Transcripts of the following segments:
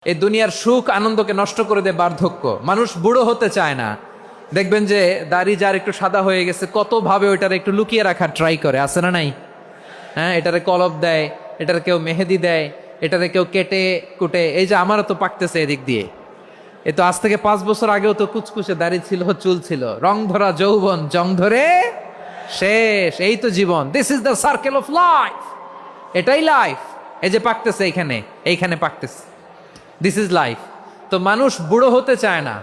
এই দুনিয়ার সুখ আনন্দকে নষ্ট করে দেয় বার্ধক্য। মানুষ বুড়ো হতে চায় না। দেখবেন যে দাড়ি যার একটু সাদা হয়ে গেছে কত ভাবে ওইটার একটু লুকিয়ে রাখার ট্রাই করে, আছে না নাই? হ্যাঁ, এটারে কলপ দেয়, এটার কেউ মেহেদি দেয়, এটারে কেউ কেটে কুটে। এই যে আমারও তো পাকতেছে এদিক দিয়ে, এ তো আজ থেকে 5 বছর আগেও তো কুচকুচে দাড়ি ছিল, চুল ছিল, রং ধরা যৌবন জং ধরে শেষ। এই তো জীবন, this is the circle of life. এটাই লাইফ। এই যে পাকতেছে এইখানে, এইখানে পাকতেছে, দিস ইজ লাইফ। তো মানুষ বুড়ো হতে চায় না।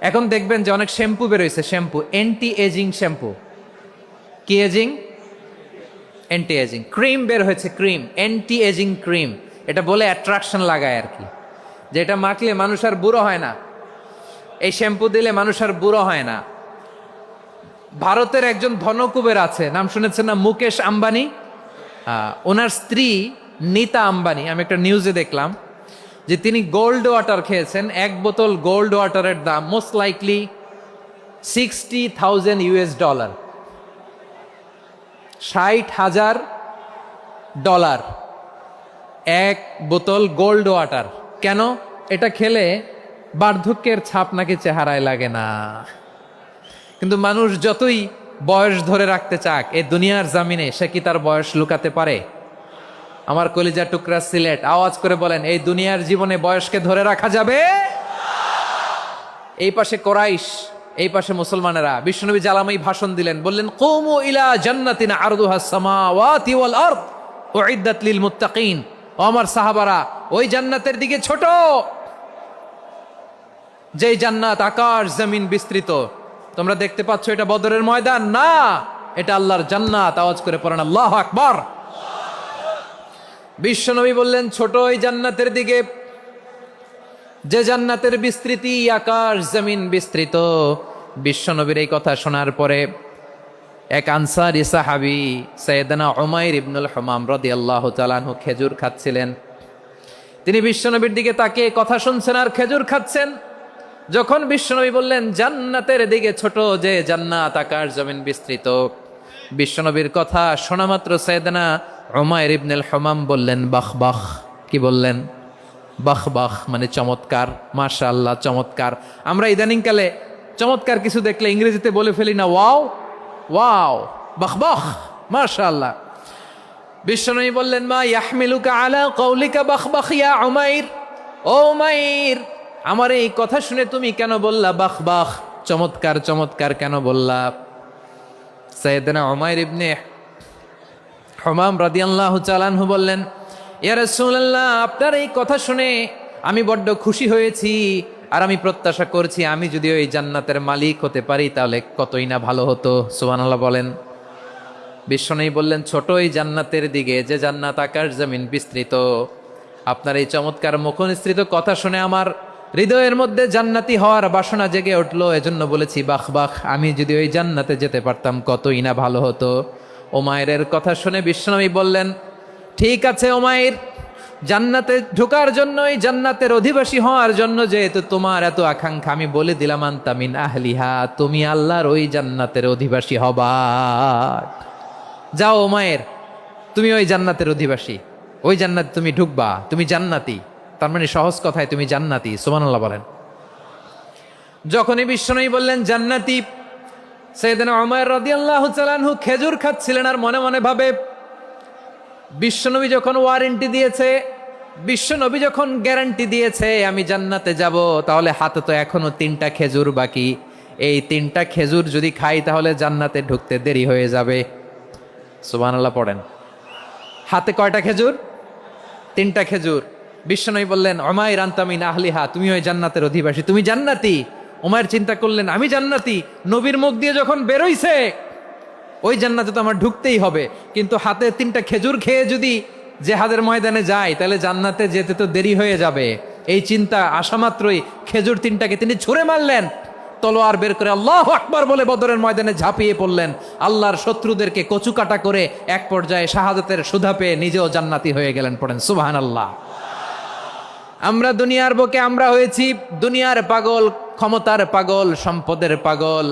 এখন দেখবেন যে অনেক শ্যাম্পু বেরোইছে, শ্যাম্পু অ্যান্টি এজিং শ্যাম্পু। কি এজিং? Anti ageing. ক্রিম বের হয়েছে, ক্রিম, অ্যান্টি এজিং ক্রিম। এটা বলে অ্যাট্রাকশন লাগায় আর কি, যে এটা মাখলে মানুষ আর বুড়ো হয় না, এই শ্যাম্পু দিলে মানুষ আর বুড়ো হয় না। ভারতের একজন ধনকুবের আছে, নাম শুনেছেন না? মুকেশ আম্বানি। ওনার স্ত্রী নীতা আম্বানি, আমি একটা নিউজে দেখলাম যে তিনি গোল্ড ওয়াটার খেয়েছেন। এক বোতল গোল্ড ওয়াটারের দাম মোস্ট লাইকলি $60,000, $60,000 এক বোতল গোল্ড ওয়াটার। কেন? এটা খেলে বার্ধক্যের ছাপ নাকি চেহারায় লাগে না। কিন্তু মানুষ যতই বয়স ধরে রাখতে চাক এই দুনিয়ার জামিনে, সে কি তার বয়স লুকাতে পারে? আমার কলিজা টুকরা সিলেট, আওয়াজ করে বলেন, এই দুনিয়ার জীবনে বয়সকে ধরে রাখা যাবে? এই পাশে কোরাইশ, এই পাশে মুসলমানেরা। বিশ্বনবী জালামাই ভাষণ দিলেন, বললেন, কুমু ইলা জান্নাতিন আরদুহাস সামাওয়াতি ওয়াল আরদ উইদ্দাত লিল মুত্তাকিন। ও আমার সাহাবারা, ওই জান্নাতের দিকে ছোট, যেই জান্নাত আকাশ জমিন বিস্তৃত। তোমরা দেখতে পাচ্ছ এটা বদরের ময়দান না, এটা আল্লাহর জান্নাত। আওয়াজ করে পড়েন আল্লাহু আকবার। বিশ্বনবী বললেন, ছোট ওই জান্নাতের দিকে, যে জান্নাতের বিস্তৃতি আকাশ জমিন বিস্তৃত। বিশ্বনবীর এই কথা শোনার পরে এক আনসারী সাহাবী সাইয়েদনা উমাইর ইবনুল হুমাম রাদিয়াল্লাহু তাআলা আনহু খেজুর খাচ্ছিলেন। তিনি বিশ্বনবীর দিকে তাকিয়ে কথা শুনছেন আর খেজুর খাচ্ছেন। যখন বিশ্বনবী বললেন জান্নাতের দিকে ছোট, যে জান্নাত আকাশ জমিন বিস্তৃত, বিশ্বনবীর কথা শোনা মাত্র সাইয়েদনা উমাইর ইবনুল হুমাম বললেন বাহ বাহ। কি বললেন? বাহ বাহ, মানে চমৎকার, মাশাআল্লাহ, চমৎকার। আমরা ইদানিংকালে চমৎকার কিছু দেখলে ইংরেজিতে বলে ফেলি না, ওয়াও ওয়াও, বাহ বাহ, মাশাআল্লাহ। বিশ্বনবী বললেন, মা ইয়াহমিলুকা আলা কওলিকা বাহ বাহ ইয়া উমাইর। ও উমাইর, আমার এই কথা শুনে তুমি কেন বললা বাহ বাহ, চমৎকার চমৎকার কেন বললা? সাইয়েদনা উমাইর ইবনে হুমাম রাদিয়াল্লাহু তাআলা আনহু বললেন, ইয়া রাসূলুল্লাহ, আপনার এই কথা শুনে আমি বড্ড খুশি হয়েছি, আর আমি প্রত্যাশা করছি আমি যদি ওই জান্নাতের মালিক হতে পারি তাহলে কতই না ভালো হতো। সুবহানাল্লাহ বলেন। বিশ্বনবী বললেন, ছোট এই জান্নাতের দিকে, যে জান্নাত আকাশ জমিন বিস্তৃত। আপনার এই চমৎকার মুখনিসৃত কথা শুনে আমার হৃদয়ের মধ্যে জান্নাতি হওয়ার বাসনা জেগে উঠলো, এজন্য বলেছি বাহ বাহ, আমি যদি ওই জান্নাতে যেতে পারতাম কতই না ভালো হতো। উমাইরের কথা শুনে বিশ্বনবী বললেন, ঠিক আছে উমাইর, জান্নাতে ঢোকার জন্য, এই জান্নাতের অধিবাসী হওয়ার জন্য যেহেতু তোমার এত আকাঙ্ক্ষা, আমি বলে দিলাম আনতা মিন আহলিহা, তুমি আল্লাহর ওই জান্নাতের অধিবাসী হবা। যাও উমাইর, তুমি ওই জান্নাতের অধিবাসী, ওই জান্নাতে তুমি ঢুকবা, তুমি জান্নাতি। তার মানে সহজ কথায় তুমি জান্নাতি। সুবহানাল্লাহ বলেন। যখনই বিশ্বনবী বললেন জান্নাতি, সাইয়েদনা উমাইর রাদিয়াল্লাহু তাআলা আনহু খেজুর খাচ্ছিলেন আর মনে মনে ভাবে, বিশ্বনবী যখন ওয়ারেন্টি দিয়েছে, বিশ্বনবী যখন গ্যারান্টি দিয়েছে আমি জান্নাতে যাব, তাহলে হাতে তো এখনো 3টা খেজুর বাকি। এই 3টা খেজুর যদি খাই তাহলে জান্নাতে ঢুকতে দেরি হয়ে যাবে। সুবহানাল্লাহ পড়েন। হাতে কয়টা খেজুর? 3টা খেজুর। বিশ্বনবী বললেন, উমাইর আনতা মিন আহলিহা, তুমি ওই জান্নাতের অধিবাসী, তুমি জান্নাতি। উমাইর চিন্তা করলেন, আমি জান্নাতি, নবীর মুখ দিয়ে যখন বেরোইছে ওই জান্নাতে তো আমার ঢুকতেই হবে, কিন্তু হাতে 3টা খেজুর খেয়ে যদি জেহাদের ময়দানে যায় তাহলে জান্নাতে যেতে তো দেরি হয়ে যাবে। এই চিন্তা আসা মাত্রই খেজুর 3টাকে তিনি ছুঁড়ে মারলেন, তলোয়ার বের করে আল্লাহু আকবার বলে বদরের ময়দানে ঝাঁপিয়ে পড়লেন। আল্লাহর শত্রুদেরকে কচুকাটা করে এক পর্যায়ে শাহাদাতের সুধা পেয়ে নিজেও জান্নাতি হয়ে গেলেন। পড়েন সুবহানাল্লাহ। আমরা দুনিয়ার বুকে আমরা হয়েছি দুনিয়ার পাগল, ক্ষমতার পাগল, সম্পদের পাগল,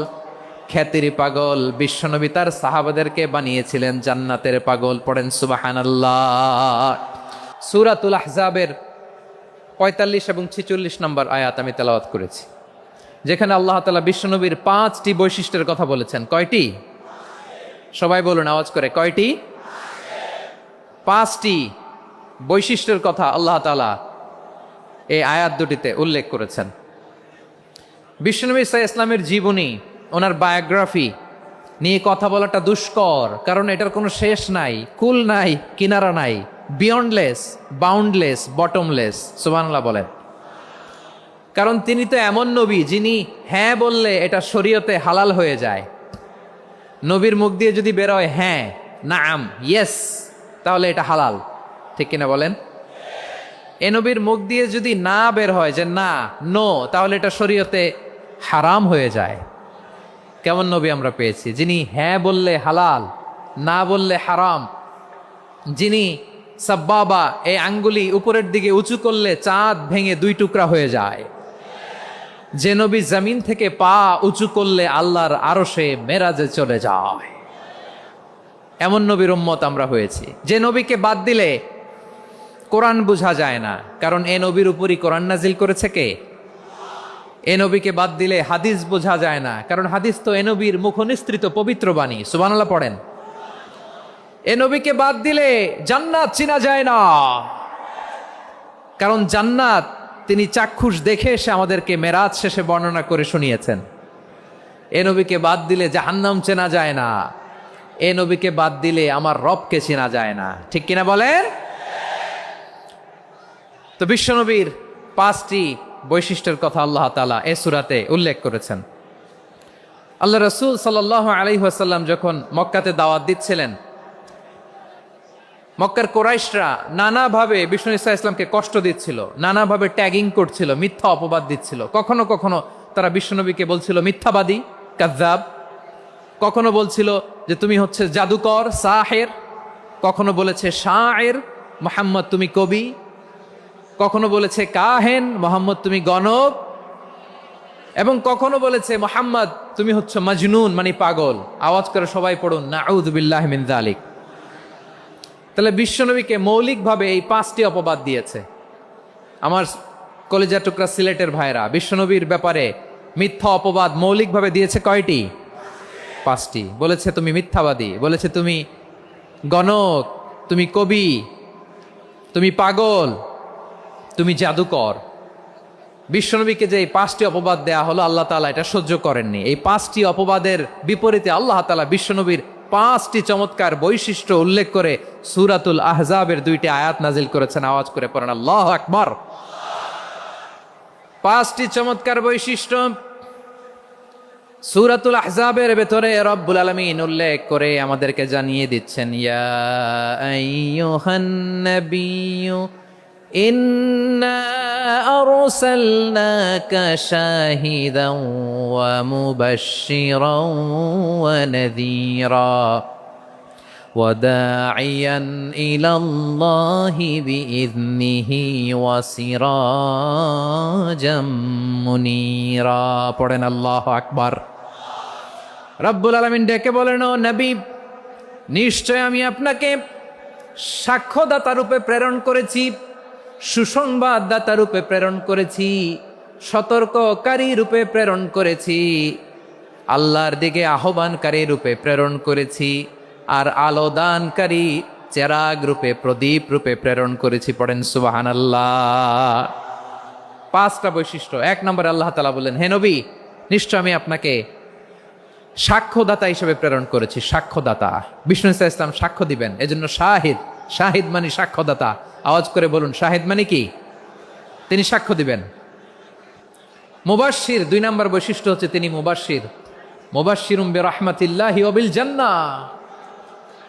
খ্যাতির পাগল। বিশ্বনবী তার সাহাবাদেরকে বানিয়েছিলেন জান্নাতের পাগল। পড়েন সুবহানাল্লাহ। সূরাতুল আহজাবের 45 এবং 46 নম্বর আয়াত আমি তেলাওয়াত করেছি, যেখানে আল্লাহ তাআলা বিশ্বনবীর 5টি বৈশিষ্ট্যের কথা বলেছেন। কয়টি? সবাই বলুন আওয়াজ করে, কয়টি? 5টি বৈশিষ্ট্যের কথা আল্লাহ তাআলা এই আয়াত দুটিতে উল্লেখ করেছেন। বিশ্বনবী সাল্লাল্লাহু আলাইহি ইসলামের জীবনী, ওনার বায়োগ্রাফি নিয়ে কথা বলাটা দুষ্কর, কারণ এটার কোনো শেষ নাই, কুল নাই, কিনারা নাই, বিয়ন্ডলেস, বাউন্ডলেস, বটমলেস। সুবহানাল্লাহ বলেন। কারণ তিনি তো এমন নবী যিনি হ্যাঁ বললে এটা শরীয়তে হালাল হয়ে যায়। নবীর মুখ দিয়ে যদি বেরোয় হ্যাঁ, নাম, ইয়েস, তাহলে এটা হালাল। ঠিক কিনা বলেন? এ নবীর মুখ দিয়ে যদি না বের হয় যে না, নো, তাহলে এটা শরীয়তে হারাম হয়ে যায়। কেমন নবী আমরা পেয়েছি, যিনি হ্যাঁ বললে হালাল, না বললে হারাম, যিনি সাব্বাবা, এই আঙ্গুলি উপরের দিকে উঁচু করলে চাঁদ ভেঙে 2 টুকরা হয়ে যায়, যে নবী জমিন থেকে পা উঁচু করলে আল্লাহর আরশে মেরাজে চলে যায়, এমন নবীর উম্মত আমরা হয়েছি। যে নবীকে বাদ দিলে কোরআন বোঝা যায় না, কারণ এ নবীর উপরই কোরআন নাজিল করেছে কে? এ নবীকে বাদ দিলে হাদিস বোঝা যায় না, কারণ হাদিস তো এ নবীর মুখনিসৃত পবিত্র বাণী। সুবহানাল্লাহ পড়েন। এ নবীকে বাদ দিলে জান্নাত চিনা যায় না, কারণ জান্নাত তিনি চাক্ষুষ দেখে এসে আমাদেরকে মেরাজ শেষে বর্ণনা করে শুনিয়েছেন। এ নবীকে বাদ দিলে জাহান্নাম চেনা যায় না, এ নবীকে বাদ দিলে আমার রবকে চেনা যায় না। ঠিক কিনা বলেন? তো বিশ্বনবীর 5টি বৈশিষ্ট্যের কথা আল্লাহ তাআলা এ সূরাতে উল্লেখ করেছেন। আল্লাহ রাসূল সাল্লাল্লাহু আলাইহি ওয়াসাল্লাম যখন মক্কাতে দাওয়াত দিচ্ছিলেন, মক্কার কুরাইশরা নানাভাবে বিষ্ণু ইসা ইসলামকে কষ্ট দিচ্ছিল, নানাভাবে ট্যাগিং করছিল, মিথ্যা অপবাদ দিচ্ছিল। কখনো কখনো তারা বিশ্বনবীকে বলছিল মিথ্যাবাদী, কাযযাব। কখনো বলছিল যে তুমি হচ্ছে জাদুকর, সাহের। কখনো বলেছে শায়ের, মুহাম্মদ তুমি কবি। কখনো বলেছে কাহেন, মুহাম্মদ তুমি গণক। এবং কখনো বলেছে মুহাম্মদ তুমি হচ্ছে মাজনুন, মানে পাগল। আওয়াজ করে সবাই পড়ুন নাউযু বিল্লাহি মিন যালিক। তাহলে বিশ্বনবীকে মৌলিকভাবে এই 5টি অপবাদ দিয়েছে। আমার কলিজা টুকরা সিলেটের ভাইরা, বিশ্বনবীর ব্যাপারে মিথ্যা অপবাদ মৌলিকভাবে দিয়েছে কয়টি? 5টি। বলেছে তুমি মিথ্যাবাদী, বলেছে তুমি গণক, তুমি কবি, তুমি পাগল, তুমি জাদুকর। বিশ্বনবীকে যে এই 5টি অপবাদ দেয়া হলো, আল্লাহ তাআলা এটা সহ্য করেননি। এই 5টি অপবাদের বিপরীতে আল্লাহ তাআলা বিশ্বনবীর 5টি চমৎকার বৈশিষ্ট্য উল্লেখ করে সূরাতুল আহজাবের 2টি আয়াত নাজিল করেছেন। আওয়াজ করে পড়েন আল্লাহু আকবার। 5টি চমৎকার বৈশিষ্ট্য সূরাতুল আহজাবের ভেতরে রব্বুল আলামিন উল্লেখ করে আমাদেরকে জানিয়ে দিচ্ছেন, ইয়া আইয়ুহান নাবিয়্যু ইন্না আরসালনাকা শাহিদান ওয়া মুবাশশিরান ওয়া নাযীরা ওয়া দাঈয়ান ইলাল্লাহি বিইذনিহি ওয়া সিরাজাম মুনীরা। পড়েন আল্লাহু আকবার। রব্বুল আলামিন ডেকে বলেন, ও নবী, নিশ্চয় আমি আপনাকে সাক্ষ্যদাতা রূপে প্রেরণ করেছি, সুসংবাদদাতা রূপে প্রেরণ করেছি, সতর্ককারী রূপে প্রেরণ করেছি, আল্লাহর দিকে আহ্বানকারী রূপে প্রেরণ করেছি, আর আলোদানকারী চেরাগ রূপে, প্রদীপ রূপে প্রেরণ করেছি। পড়েন সুবহানাল্লাহ। 5টা বৈশিষ্ট্য। 1 নম্বরে আল্লাহ তাআলা বললেন, হে নবী, নিশ্চয় আমি আপনাকে সাক্ষ্যদাতা হিসেবে প্রেরণ করেছি। সাক্ষ্যদাতা, বিষ্ণু ইসা ইসলাম সাক্ষ্য দিবেন, এজন্য শাহিদ। শাহিদ মানে সাক্ষ্যদাতা। আওয়াজ করে বলুন, শাহিদ মানে কি? তিনি সাক্ষ্য দিবেন। মুবাশশির, 2 নম্বর বৈশিষ্ট্য হচ্ছে তিনি মুবাশশির। মুবাশশিরুম বিরাহমাতিল্লাহি ওয়া বিল জান্নাহ।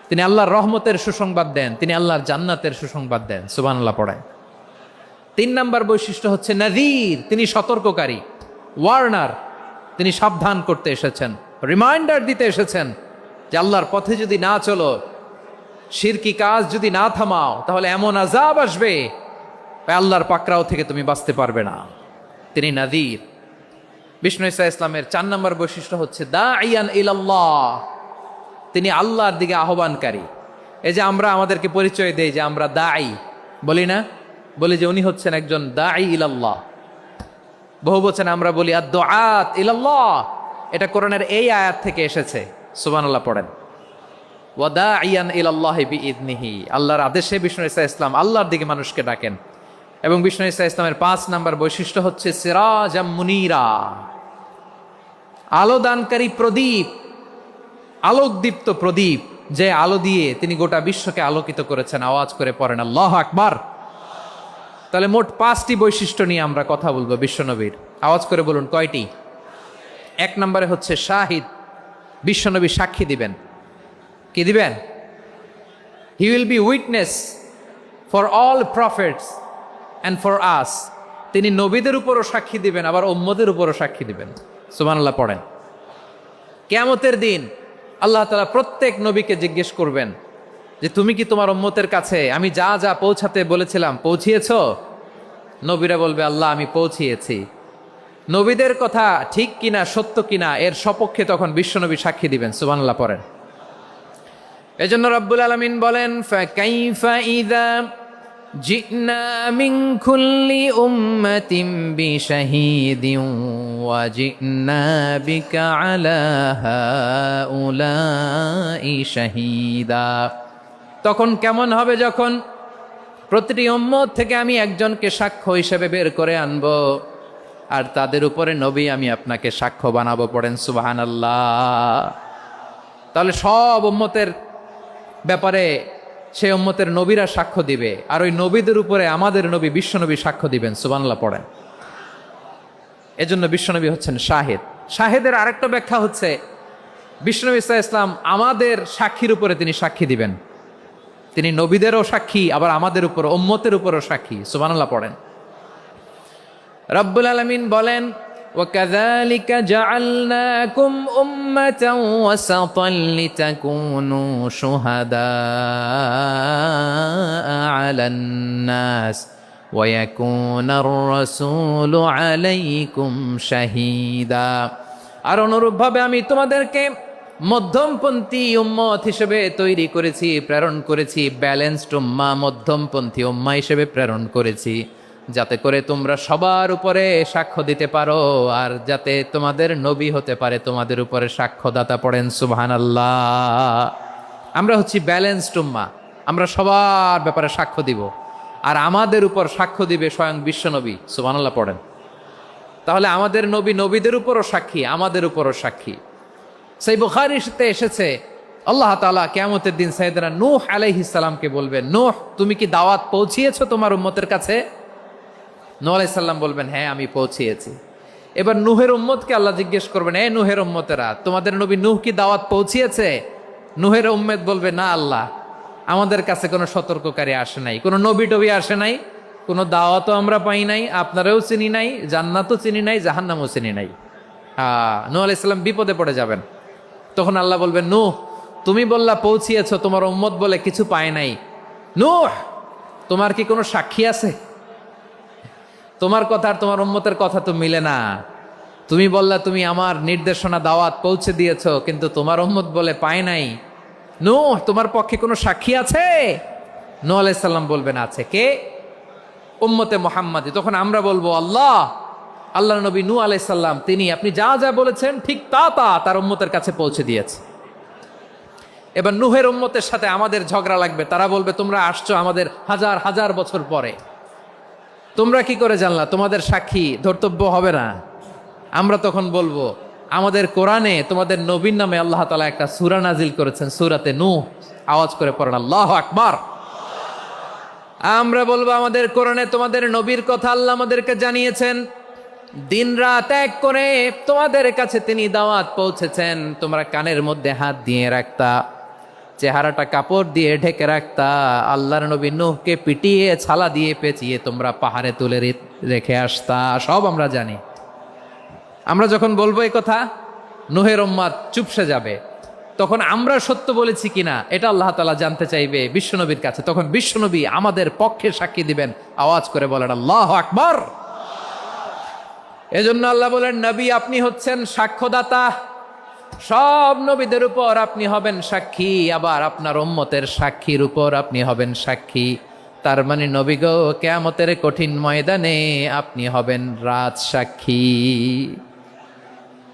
তিনি আল্লাহর রহমতের সুসংবাদ দেন, তিনি আল্লাহর জান্নাতের সুসংবাদ দেন। সুবহানাল্লাহ পড়ায়। 3 নম্বর বৈশিষ্ট্য হচ্ছে নাযীর, তিনি সতর্ককারী, ওয়ার্নার। তিনি সাবধান করতে এসেছেন, রিমাইন্ডার দিতে এসেছেন যে আল্লাহর পথে যদি না চলো, শিরকি কাজ যদি না থামাও, তাহলে এমন আযাব আসবে আল্লাহর পাকড়াও থেকে তুমি বাঁচতে পারবে না। তিনি নাযীর। বিষ্ণু ইসা ইসলামের 4 নম্বর বৈশিষ্ট্য হচ্ছে দাঈয়ান ইলাল্লাহ, তিনি আল্লাহর দিকে আহ্বানকারী। এই যে আমরা আমাদেরকে পরিচয় দেই যে আমরা দাঈ, বলি না? বলি যে উনি হচ্ছেন একজন দাঈ ইলাল্লাহ। বহু বচন আমরা বলি আদ-দুআত ইলাল্লাহ, এটা কোরআনের এই আয়াত থেকে এসেছে। সুবহানাল্লাহ পড়েন। ওয়া দাঈয়ান ইলাল্লাহি বিইذনিহি, আল্লাহর আদেশে বিষ্ণু ঈসা ইসলাম আল্লাহর দিকে মানুষকে ডাকেন। এবং বিষ্ণু ঈসা ইসলামের ৫ নাম্বার বৈশিষ্ট্য হচ্ছে সিরাজাম মুনীরা, আলো দানকারী প্রদীপ, আলোকদীপ্ত প্রদীপ, যে আলো দিয়ে তিনি গোটা বিশ্বকে আলোকিত করেছেন। আওয়াজ করে পড়েন আল্লাহু আকবার। তাহলে মোট ৫টি বৈশিষ্ট্য নিয়ে আমরা কথা বলবো বিশ্বনবীর। আওয়াজ করে বলুন কয়টি? ১ নম্বরে হচ্ছে শাহিদ, বিশ্বনবী সাক্ষী দিবেন। কি দিবেন? He will be witness for all prophets and for us. তিনি নবীদের উপরও সাক্ষী দিবেন, আবার উম্মতের উপরও সাক্ষী দিবেন। সুবহানাল্লাহ পড়েন। কিয়ামতের দিন আল্লাহ তাআলা প্রত্যেক নবীকে জিজ্ঞেস করবেন যে তুমি কি তোমার উম্মতের কাছে আমি যা যা পৌঁছাতে বলেছিলাম পৌঁছিয়েছো? নবীরা বলবে আল্লাহ আমি পৌঁছিয়েছি। নবীদের কথা ঠিক কিনা, সত্য কিনা, এর সপক্ষে তখন বিশ্বনবী সাক্ষী দিবেন। সুবহানাল্লাহ পড়েন। এজন্য রব্বুল আলামিন বলেন ফাকাইফা ইযা জিনা মিন কুল্লি উম্মাতিন বিশাহীদিন ওয়া জিনা বিকা আলা হাউলাই শাহীদা। তখন কেমন হবে যখন প্রতিটি উম্মত থেকে আমি একজনকে সাক্ষ্য হিসেবে বের করে আনব, আর তাদের উপরে নবী আমি আপনাকে সাক্ষ্য বানাবো। পড়েন সুবহানাল্লাহ। তাহলে সব উম্মতের ব্যাপারে সেই উম্মতের নবীরা সাক্ষ্য দিবে, আর ওই নবীদের উপরে আমাদের নবী বিশ্বনবী সাক্ষ্য দিবেন। সুবহানাল্লাহ পড়েন। এজন্য বিশ্বনবী হচ্ছেন শাহেদ। শাহেদের আরেকটা ব্যাখ্যা হচ্ছে বিশ্বনবী সাল্লাল্লাহু আলাইহি ওয়াসাল্লাম আমাদের সাক্ষীর উপরে তিনি সাক্ষী দিবেন। তিনি নবীদেরও সাক্ষী, আবার আমাদের উপর উম্মতের উপরও সাক্ষী। সুবহানাল্লাহ পড়েন। রব্বুল আলামিন বলেন وَكَذَلِكَ جَعَلْنَاكُمْ أُمَّةً وَسَطًا لِتَكُونُوا شُهَدَاءَ عَلَى النَّاسِ وَيَكُونَ الرَّسُولُ عَلَيْكُمْ شَهِيدًا। আর অনুরূপভাবে আমি তোমাদেরকে মধ্যমপন্থী উম্মত হিসেবে তৈরি করেছি, প্রেরণ করেছি। ব্যালেন্সড উম্মাহ, মধ্যমপন্থী উম্মাহ হিসেবে প্রেরণ করেছি, যাতে করে তোমরা সবার উপরে সাক্ষ্য দিতে পারো, আর যাতে তোমাদের নবী হতে পারে তোমাদের উপরে সাক্ষ্যদাতা। পড়েন সুবহানাল্লাহ। আমরা হচ্ছি ব্যালেন্সড উম্মাহ, আমরা সবার ব্যাপারে সাক্ষ্য দিব, আর আমাদের উপর সাক্ষ্য দিবে স্বয়ং বিশ্বনবী। সুবহানাল্লাহ পড়েন। তাহলে আমাদের নবী নবীদের উপরও সাক্ষী, আমাদের উপরও সাক্ষী। সেই বুখারীতে এসেছে আল্লাহ তাআলা কিয়ামতের দিন সাইয়েদনা নূহ আলাইহিস সালামকে বলবেন, নূহ তুমি কি দাওয়াত পৌঁছিয়েছো তোমার উম্মতের কাছে? নূহ আলাইহিস সালাম বলবেন হ্যাঁ আমি পৌঁছিয়েছি। এবার নূহের উম্মতকে আল্লাহ জিজ্ঞেস করবেন, এ নূহের উম্মতেরা তোমাদের নবী নূহ কি দাওয়াত পৌঁছিয়েছে? নূহের উম্মত বলবে না আল্লাহ, আমাদের কাছে কোনো সতর্ককারী আসে নাই, কোনো নবী টবি আসে নাই, কোনো দাওয়াতও আমরা পাই নাই, আপনারাও চিনি নাই, জান্নাতও চিনি নাই, জাহান্নামও চিনি নাই। নূহ আলাইহিস সালাম বিপদে পড়ে যাবেন। তখন আল্লাহ বলবেন নূহ তুমি বললা পৌঁছিয়েছো, তোমার উম্মত বলে কিছু পায় নাই। নূহ তোমার কি কোনো সাক্ষী আছে? তোমার কথা আর তোমার উম্মতের কথা তো মিলে না। তুমি বললা তুমি আমার নির্দেশনা দাওয়াত পৌঁছে দিয়েছো, কিন্তু তোমার উম্মত বলে পায় নাই। নূহ তোমার পক্ষে কোনো সাক্ষী আছে? নূহ আলাইহিস সালাম বলবেন আছে। কে? উম্মতে মুহাম্মাদী। তখন আমরা বলবো আল্লাহ নবী নূহ আলাইহিস সালাম তিনি আপনি যা যা বলেছেন ঠিক তা তার উম্মতের কাছে পৌঁছে দিয়েছে। এবার নূহের উম্মতের সাথে আমাদের ঝগড়া লাগবে। তারা বলবে তোমরা আসছো আমাদের হাজার হাজার বছর পরে, তোমরা কি করে জানলা? তোমাদের সাক্ষী ধর্তব্য হবে না। আমরা তখন বলবো আমাদের কোরআনে তোমাদের নবীর নামে আল্লাহ তাআলা একটা সূরা নাজিল করেছেন, সূরাতে নূহ। আওয়াজ করে পড়েন আল্লাহু আকবার। আমরা বলবো আমাদের কোরআনে তোমাদের নবীর কথা আল্লাহ আমাদেরকে জানিয়েছেন, দিন রাত এক করে তোমাদের কাছে তিনি দাওয়াত পৌঁছেছেন। তোমরা কানের মধ্যে হাত দিয়ে রাখতা, চেহারাটা কাপড় দিয়ে ঢেকে রাখতা, আল্লাহর নবী নূহকে পিটিয়ে ছালা দিয়ে পেঁচিয়ে তোমরা পাহাড়ে তুলে রেখে আসতা। সব আমরা জানি। আমরা যখন বলবো এই কথা, নূহের উম্মত চুপসে যাবে। তখন আমরা সত্য বলেছি কিনা এটা আল্লাহ তাআলা জানতে চাইবে বিশ্বনবীর কাছে। তখন বিশ্বনবী আমাদের পক্ষে সাক্ষী দিবেন। আওয়াজ করে বলেন আল্লাহু আকবার। এজন্য আল্লাহ বলেন নবী আপনি হচ্ছেন সাক্ষ্যদাতা, সব নবীদের উপর আপনি হবেন সাক্ষী, আবার আপনার উম্মতের সাক্ষীর উপর আপনি হবেন সাক্ষী। তার মানে নবী গো, কিয়ামতের কঠিন ময়দানে আপনি হবেন রাজ সাক্ষী।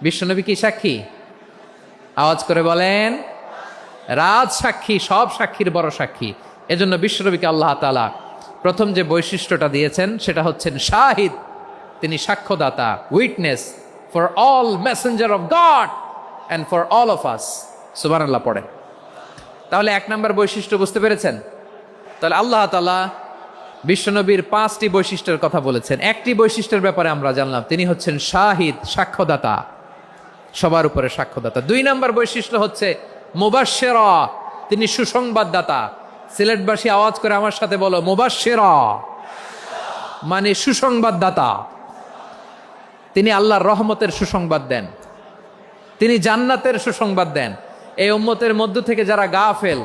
বিশ্বনবী কি সাক্ষী? আওয়াজ করে বলেন, রাজ সাক্ষী, সব সাক্ষীর বড় সাক্ষী। এজন্য বিশ্বনবীকে আল্লাহ তাআলা প্রথম যে বৈশিষ্ট্যটা দিয়েছেন সেটা হচ্ছেন শাহিদ। তিনি সাক্ষ্যদাতা, witness for all messenger of God and for all of us. সুবহানাল্লাহ পড়ে। তাহলে এক নম্বর বৈশিষ্ট্য বুঝতে পেরেছেন? তাহলে আল্লাহ তাআলা বিশ্বনবীর 5টি বৈশিষ্ট্যের কথা বলেছেন। একটি বৈশিষ্ট্যের ব্যাপারে আমরা জানলাম, তিনি হচ্ছেন শাহিদ, সাক্ষ্যদাতা, সবার উপরে সাক্ষ্যদাতা। 2 নম্বর বৈশিষ্ট্য হচ্ছে মুবাশশিরা, তিনি সুসংবাদদাতা। সিলেটবাসী আওয়াজ করে আমার সাথে বলো, মুবাশশিরা মানে সুসংবাদদাতা। তিনি আল্লাহর রহমতের সুসংবাদ দেন, তিনি জান্নাতের সুসংবাদ দেন। এই উম্মতের মধ্য থেকে যারা গাফেল,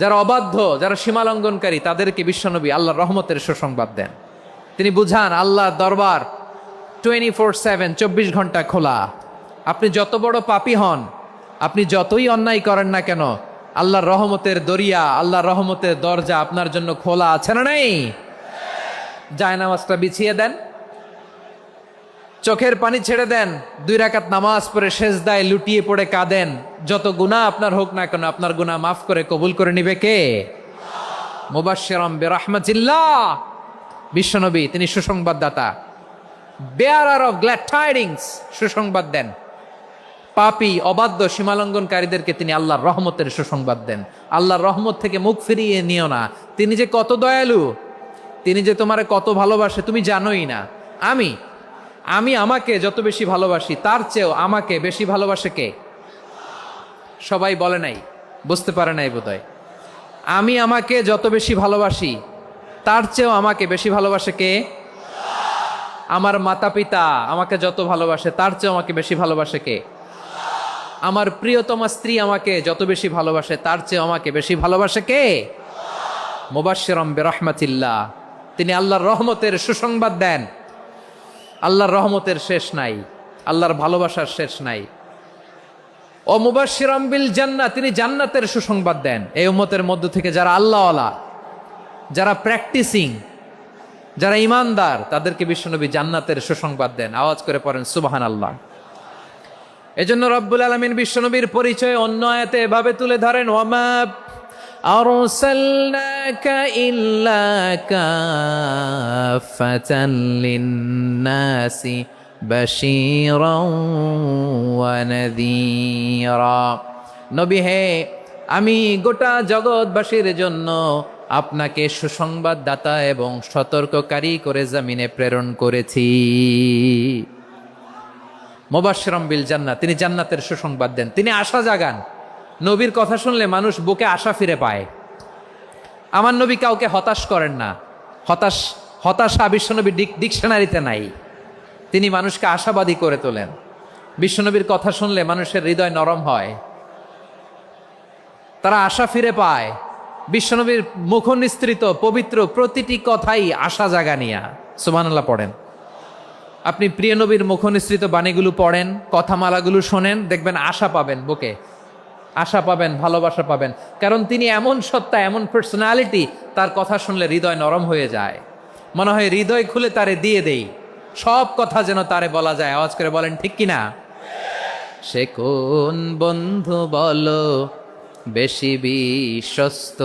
যারা অবাধ্য, যারা সীমালঙ্ঘনকারী, তাদেরকে বিশ্বনবী আল্লাহর রহমতের সুসংবাদ দেন। তিনি বুঝান আল্লাহর দরবার 24/7, 24 ঘন্টা খোলা। আপনি যত বড় পাপী হন, আপনি যতই অন্যায় করেন না কেন, আল্লাহর রহমতের দরিয়া, আল্লাহর রহমতের দরজা আপনার জন্য খোলা আছে না নেই? জায়নামাজটা বিছিয়ে দেন, চোখের পানি ছেড়ে দেন, 2 রাকাত নামাজ পড়ে সেজদায় লুটিয়ে পড়ে কাঁদেন। যত গুনাহ আপনার হোক না কেন, আপনার গুনাহ মাফ করে কবুল করে নিবে কে? মুবাশশিরাম বিরাহমাতিল্লাহ। বিশ্বনবী তিনি সুসংবাদদাতা, বেয়ারার অফ গ্ল্যাড টাইডিংস, সুসংবাদ দেন। পাপী, অবাধ্য, সীমালঙ্ঘনকারীদেরকে তিনি আল্লাহর রহমতের সুসংবাদ দেন। আল্লাহর রহমত থেকে মুখ ফিরিয়ে নিও না। তিনি যে কত দয়ালু, তিনি যে তোমারে কত ভালোবাসে তুমি জানোই না। আমি আমাকে যত বেশি ভালোবাসি, তার চেয়েও আমাকে বেশি ভালোবাসে কে? সবাই বলে নাই, বুঝতে পারে নাই বোধহয়। আমি আমাকে যত বেশি ভালোবাসি, তার চেয়েও আমাকে বেশি ভালোবাসে কে? আমার মাতা পিতা আমাকে যত ভালোবাসে, তার চেয়েও আমাকে বেশি ভালোবাসে কে? আমার প্রিয়তমা স্ত্রী আমাকে যত বেশি ভালোবাসে, তার চেয়েও আমাকে বেশি ভালোবাসে কে? মুবাশশিরাম বিরাহমাতিল্লাহ, তিনি আল্লাহর রহমতের সুসংবাদ দেন। আল্লাহর রহমতের শেষ নাই, আল্লাহর ভালোবাসার শেষ নাই। ও মুবাশশিরাম বিল জান্নাহ, তিনি জান্নাতের সুসংবাদ দেন। এই উম্মতের মধ্য থেকে যারা আল্লাহওয়ালা, যারা প্র্যাকটিসিং, যারা ইমানদার, তাদেরকে বিশ্বনবী জান্নাতের সুসংবাদ দেন। আওয়াজ করে পড়েন সুবহানাল্লাহ। এজন্য রব্বুল আলামিন বিশ্বনবীর পরিচয় অন্য আয়াতে এভাবে তুলে ধরেন, ওয়ামা আরসালনাকা ইল্লা কাফাতান লিন্নাসি বাশীরাও ওয়া নাযীরা। নবী হে, আমি গোটা জগৎবাসীর জন্য আপনাকে সুসংবাদদাতা এবং সতর্ককারী করে জমিনে প্রেরণ করেছি। মুবাশশিরাম বিল জান্নাহ, তিনি জান্নাতের সুসংবাদ দেন, তিনি আশা জাগান। নবীর কথা শুনলে মানুষ বুকে আশা ফিরে পায়। আমার নবী কাউকে হতাশ করেন না। হতাশা বিশ্বনবী ডিকশনারিতে নাই। তিনি মানুষকে আশাবাদী করে তোলেন। বিশ্বনবীর কথা শুনলে মানুষের হৃদয় নরম হয়, তারা আশা ফিরে পায়। বিশ্বনবীর মুখ নিঃসৃত পবিত্র প্রতিটি কথাই আশা জাগানিয়া। সুবহানাল্লাহ পড়েন। আপনি প্রিয় নবীর মুখ নিঃসৃত বাণীগুলো পড়েন, কথামালাগুলো শোনেন, দেখবেন আশা পাবেন, বুকে আশা পাবেন, ভালোবাসা পাবেন। কারণ তিনি এমন সত্তা, এমন পার্সোনালিটি, তার কথা শুনলে হৃদয় নরম হয়ে যায়। মনে হয় হৃদয় খুলে তারে দিয়ে দেই, সব কথা যেন তারে বলা যায়। আওয়াজ করে বলেন ঠিক কিনা? সে কোন বন্ধু বলো বেশি বিশ্বস্ত,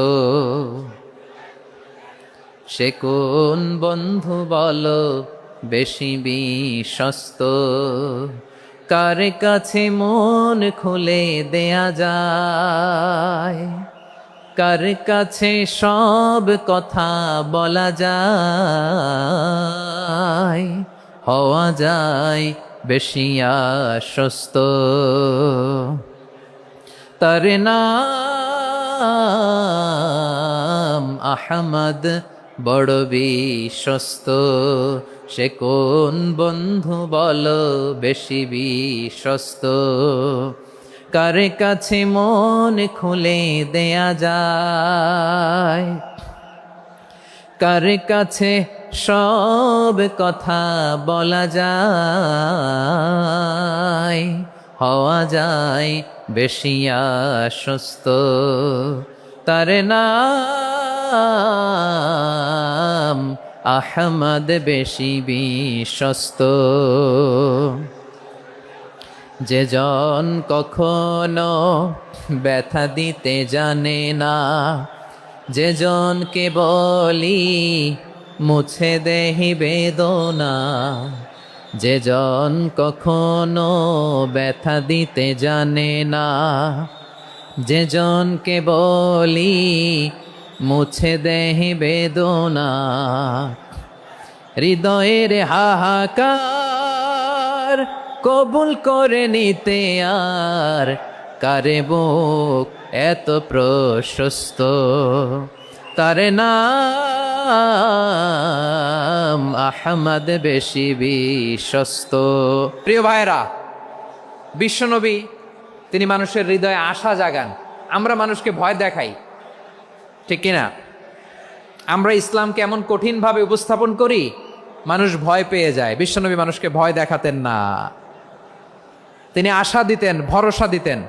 সে কোন বন্ধু বলো বেশি বিশ্বস্ত, কার কাছে মন খুলে দেয়া যায়, কার কাছে সব কথা বলা যায়, হওয়া যায় বেশি আশ্বস্ত। তার নাম আহমদ, বড় বিশ্বস্ত। সে কোন বন্ধু বলো বেশি বিশ্বস্ত, কার কাছে মন খুলে দেয়া যায়, কার কাছে সব কথা বলা যায়, হওয়া যায় বেশি আশ্বস্ত। তার নাম নাম আহমদ বেশি বিশ্বস্ত। যে জন কখনো ব্যথা দিতে জানে না, যে জনকে বলি মুছে দেহি বেদনা, যে জন কখনো ব্যথা দিতে জানে না, যে জনকে বলি মুছে দেহি বেদনা, হৃদয়ের হাহাকার কবুল করে নিতে আর কারে বুক এত প্রশস্ত। তার নাম আহমদ বেশি বিশ্বস্ত। প্রিয় ভাইরা, বিশ্বনবী তিনি মানুষের হৃদয়ে আশা জাগান। আমরা মানুষকে ভয় দেখাই, ঠিক কিনা? আমরা ইসলামকে এমন কঠিনভাবে উপস্থাপন করি, মানুষ ভয় পেয়ে যায়। বিশ্বনবী মানুষকে ভয় দেখাতেন না, তিনি আশা দিতেন, ভরসা দিতেন।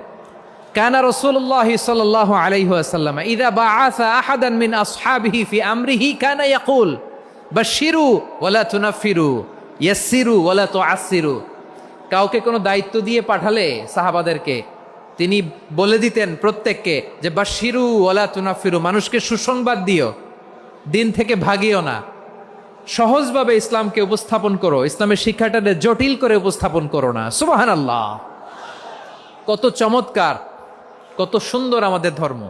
কানা রাসূলুল্লাহ সাল্লাল্লাহু আলাইহি ওয়াসাল্লাম ইযা বাআসা আহাদান মিন আসহাবিহি ফি আমরিহি কানা ইয়াকুল বাশশিরু ওয়ালা তুনাফিরু ইয়াসসিরু ওয়ালা তুআসসিরু। কাউকে কোনো দায়িত্ব দিয়ে পাঠালে সাহাবাদেরকে তিনি বলে দিতেন প্রত্যেককে যে বাশশিরু ওয়ালা তুনাফিরু, মানুষকে সুসংবাদ দিও, দিন থেকে ভাগিও না। সহজভাবে ইসলামকে উপস্থাপন করো, ইসলামের শিক্ষাটাকে জটিল করে উপস্থাপন করো না। সুবহানাল্লাহ, কত চমৎকার, কত সুন্দর আমাদের ধর্ম।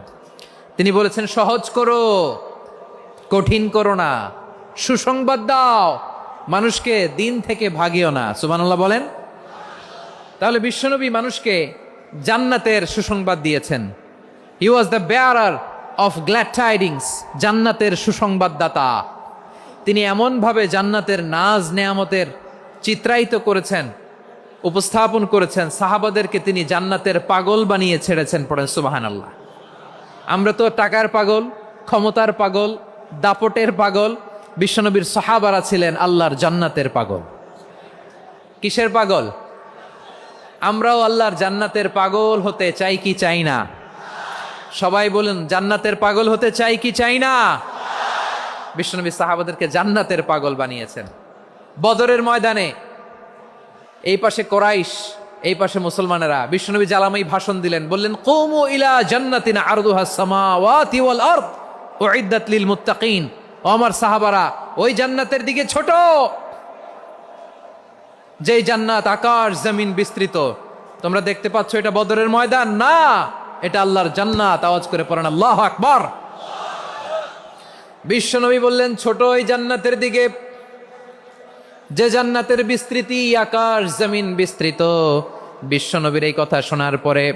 তিনি বলেছেন সহজ করো, কঠিন করো না, সুসংবাদ দাও, মানুষকে দিন থেকে ভাগিও না। সুবহানাল্লাহ বলেন। তাহলে বিশ্বনবী মানুষকে জান্নাতের সুসংবাদ দিয়েছেন। He was the bearer of glad tidings, জান্নাতের সুসংবাদদাতা। তিনি এমনভাবে জান্নাতের নাজ নেয়ামতের চিত্রায়িত করেছেন, উপস্থাপন করেছেন, সাহাবাদেরকে তিনি জান্নাতের পাগল বানিয়ে ছেড়েছেন। পড়েন সুবহানাল্লাহ। আমরা তো টাকার পাগল, ক্ষমতার পাগল, দাপটের পাগল। বিশ্বনবীর সাহাবারা ছিলেন আল্লাহর জান্নাতের পাগল। কিসের পাগল? আমরাও আল্লাহর জান্নাতের পাগল হতে চাই কি চাই না? সবাই বলেন, জান্নাতের পাগল হতে চাই কি চাই না? বিশ্বনবী সাহাবাদেরকে জান্নাতের পাগল বানিয়েছেন। বদরের ময়দানে এই পাশে কোরাইশ, এই পাশে মুসলমানেরা। বিশ্বনবী জ্বালাময়ী ভাষণ দিলেন, বললেন কুমু ইলা জান্নাতিন আরদুহাস সামাওয়াতি ওয়াল আরদ উইদ্দাত লিল মুত্তাকিন। ও আমার সাহাবারা, ওই জান্নাতের দিকে ছোট, যেই জান্নাত আকাশ জমিন বিস্তৃত। তোমরা দেখতে পাচ্ছ এটা বদরের ময়দান না, এটা আল্লাহর জান্নাত। আওয়াজ করে পড়েন আল্লাহু আকবার। বিশ্বনবী বললেন ছোট ওই জান্নাতের দিকে, যে জান্নাতের বিস্তৃতি আকাশ জমিন বিস্তৃত। বিশ্বনবীর এই কথা শোনার পরে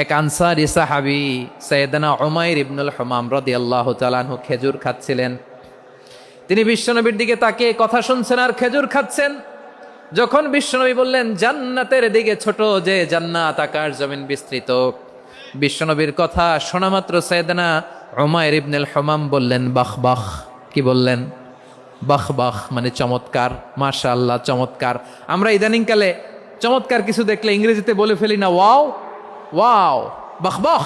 এক আনসারী সাহাবী সাইয়েদনা উমাইর ইবনুল হুমাম রাদিয়াল্লাহু তাআলা আনহু খেজুর খাচ্ছিলেন। তিনি বিশ্বনবীর দিকে তাকিয়ে কথা শুনছেন আর খেজুর খাচ্ছেন। যখন বিশ্বনবী বললেন জান্নাতের দিকে ছোট, যে জান্নাত আকাশ জমিন বিস্তৃত, বিশ্বনবীর কথা শোনা মাত্র সাইয়েদনা উমাইর ইবনুল হুমাম বললেন বাহ বাহ। কি বললেন? বাহ বাহ, মানে চমৎকার, মাশাআল্লাহ, চমৎকার। আমরা ইদানিংকালে চমৎকার কিছু দেখলে ইংরেজিতে বলে ফেলি না, ওয়াও ওয়াও, বাহ বাহ,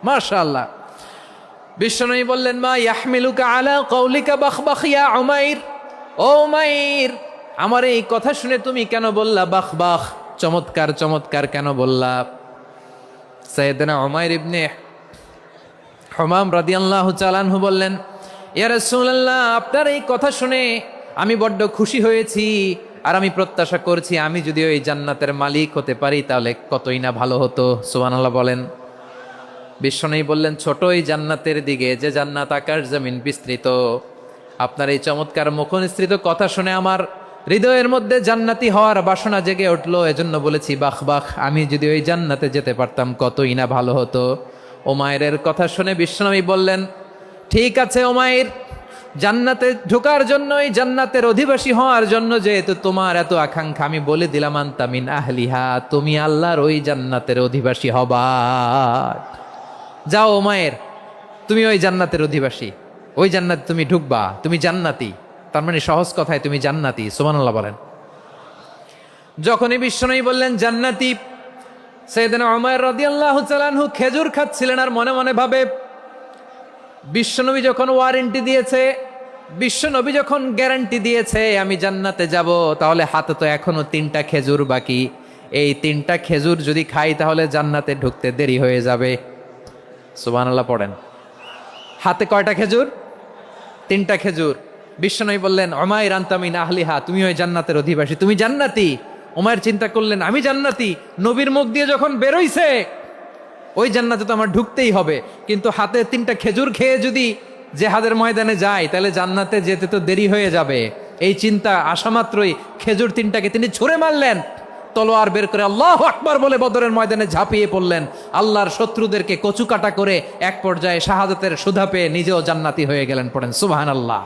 মাশাআল্লাহ। বিশ্বনবী বললেন মা ইয়াহমিলুকা আলা কওলিকা বাহ বাহ ইয়া উমাইর। ও উমাইর, আমার এই কথা শুনে তুমি কেন বললা বাহ বাহ, চমৎকার চমৎকার কেন বললা? সাইয়েদনা উমাইর ইবনে হুমাম রাদিয়াল্লাহু তাআলা আনহু বললেন, ইয়া রাসূলুল্লাহ, আপনার এই কথা শুনে আমি বড্ড খুশি হয়েছি, আর আমি প্রত্যাশা করছি আমি যদি ওই জান্নাতের মালিক হতে পারি তাহলে কতই না ভালো হতো। সুবহানাল্লাহ বলেন। বিশ্বনবী বললেন ছোট এই জান্নাতের দিকে, যে জান্নাত আকাশ জমিন বিস্তৃত। আপনার এই চমৎকার মুখনিসৃত কথা শুনে আমার হৃদয়ের মধ্যে জান্নাতি হওয়ার বাসনা জেগে উঠলো, এজন্য বলেছি বাহ বাহ, আমি যদি ওই জান্নাতে যেতে পারতাম কতই না ভালো হতো। উমাইরের কথা শুনে বিশ্বনবী বললেন ঠিক আছে উমাইর, জান্নাতে ঢোকার জন্য, এই জান্নাতের অধিবাসী হওয়ার জন্য যেহেতু তোমার এত আকাঙ্ক্ষা, আমি বলে দিলাম আনতা মিন আহলিহা, তুমি আল্লাহর ওই জান্নাতের অধিবাসী হবা। যাও উমাইর, তুমি ওই জান্নাতের অধিবাসী, ওই জান্নাতে তুমি ঢুকবা, তুমি জান্নাতি। তার মানে সহজ কথায় তুমি জান্নাতি। সুবহানাল্লাহ বলেন। যখনই বিশ্বনবী বললেন জান্নাতি, সাইয়েদনা উমাইর রাদিয়াল্লাহু তাআলা আনহু খেজুর খাচ্ছিলেন আর মনে মনে ভাবে বিশ্বনবী যখন ওয়ারেন্টি দিয়েছে, বিশ্বনবী যখন গ্যারান্টি দিয়েছে আমি জান্নাতে যাব, তাহলে হাতে তো এখনো 3টা খেজুর বাকি। এই 3টা খেজুর যদি খাই তাহলে জান্নাতে ঢুকতে দেরি হয়ে যাবে। সুবহানাল্লাহ পড়েন। হাতে কয়টা খেজুর? 3টা খেজুর। বিশ্বনবী বললেন, উমাইর আনতা মিন আহলিহা, তুমি ওই জান্নাতের অধিবাসী, তুমি জান্নাতি। উমাইর চিন্তা করলেন, আমি জান্নাতি, নবীর মুখ দিয়ে যখন বেরোইছে ওই জান্নাতে তো আমার ঢুকতেই হবে, কিন্তু হাতে 3টা খেজুর খেয়ে যদি জেহাদের ময়দানে যায় তাহলে জান্নাতে যেতে তো দেরি হয়ে যাবে। এই চিন্তা আসা মাত্রই খেজুর 3টাকে তিনি ছুঁড়ে মারলেন, তলোয়ার বের করে আল্লাহু আকবার বলে বদরের ময়দানে ঝাঁপিয়ে পড়লেন। আল্লাহর শত্রুদেরকে কচুকাটা করে এক পর্যায়ে শাহাদাতের সুধা পেয়ে নিজেও জান্নাতি হয়ে গেলেন। পড়েন সুবহানাল্লাহ।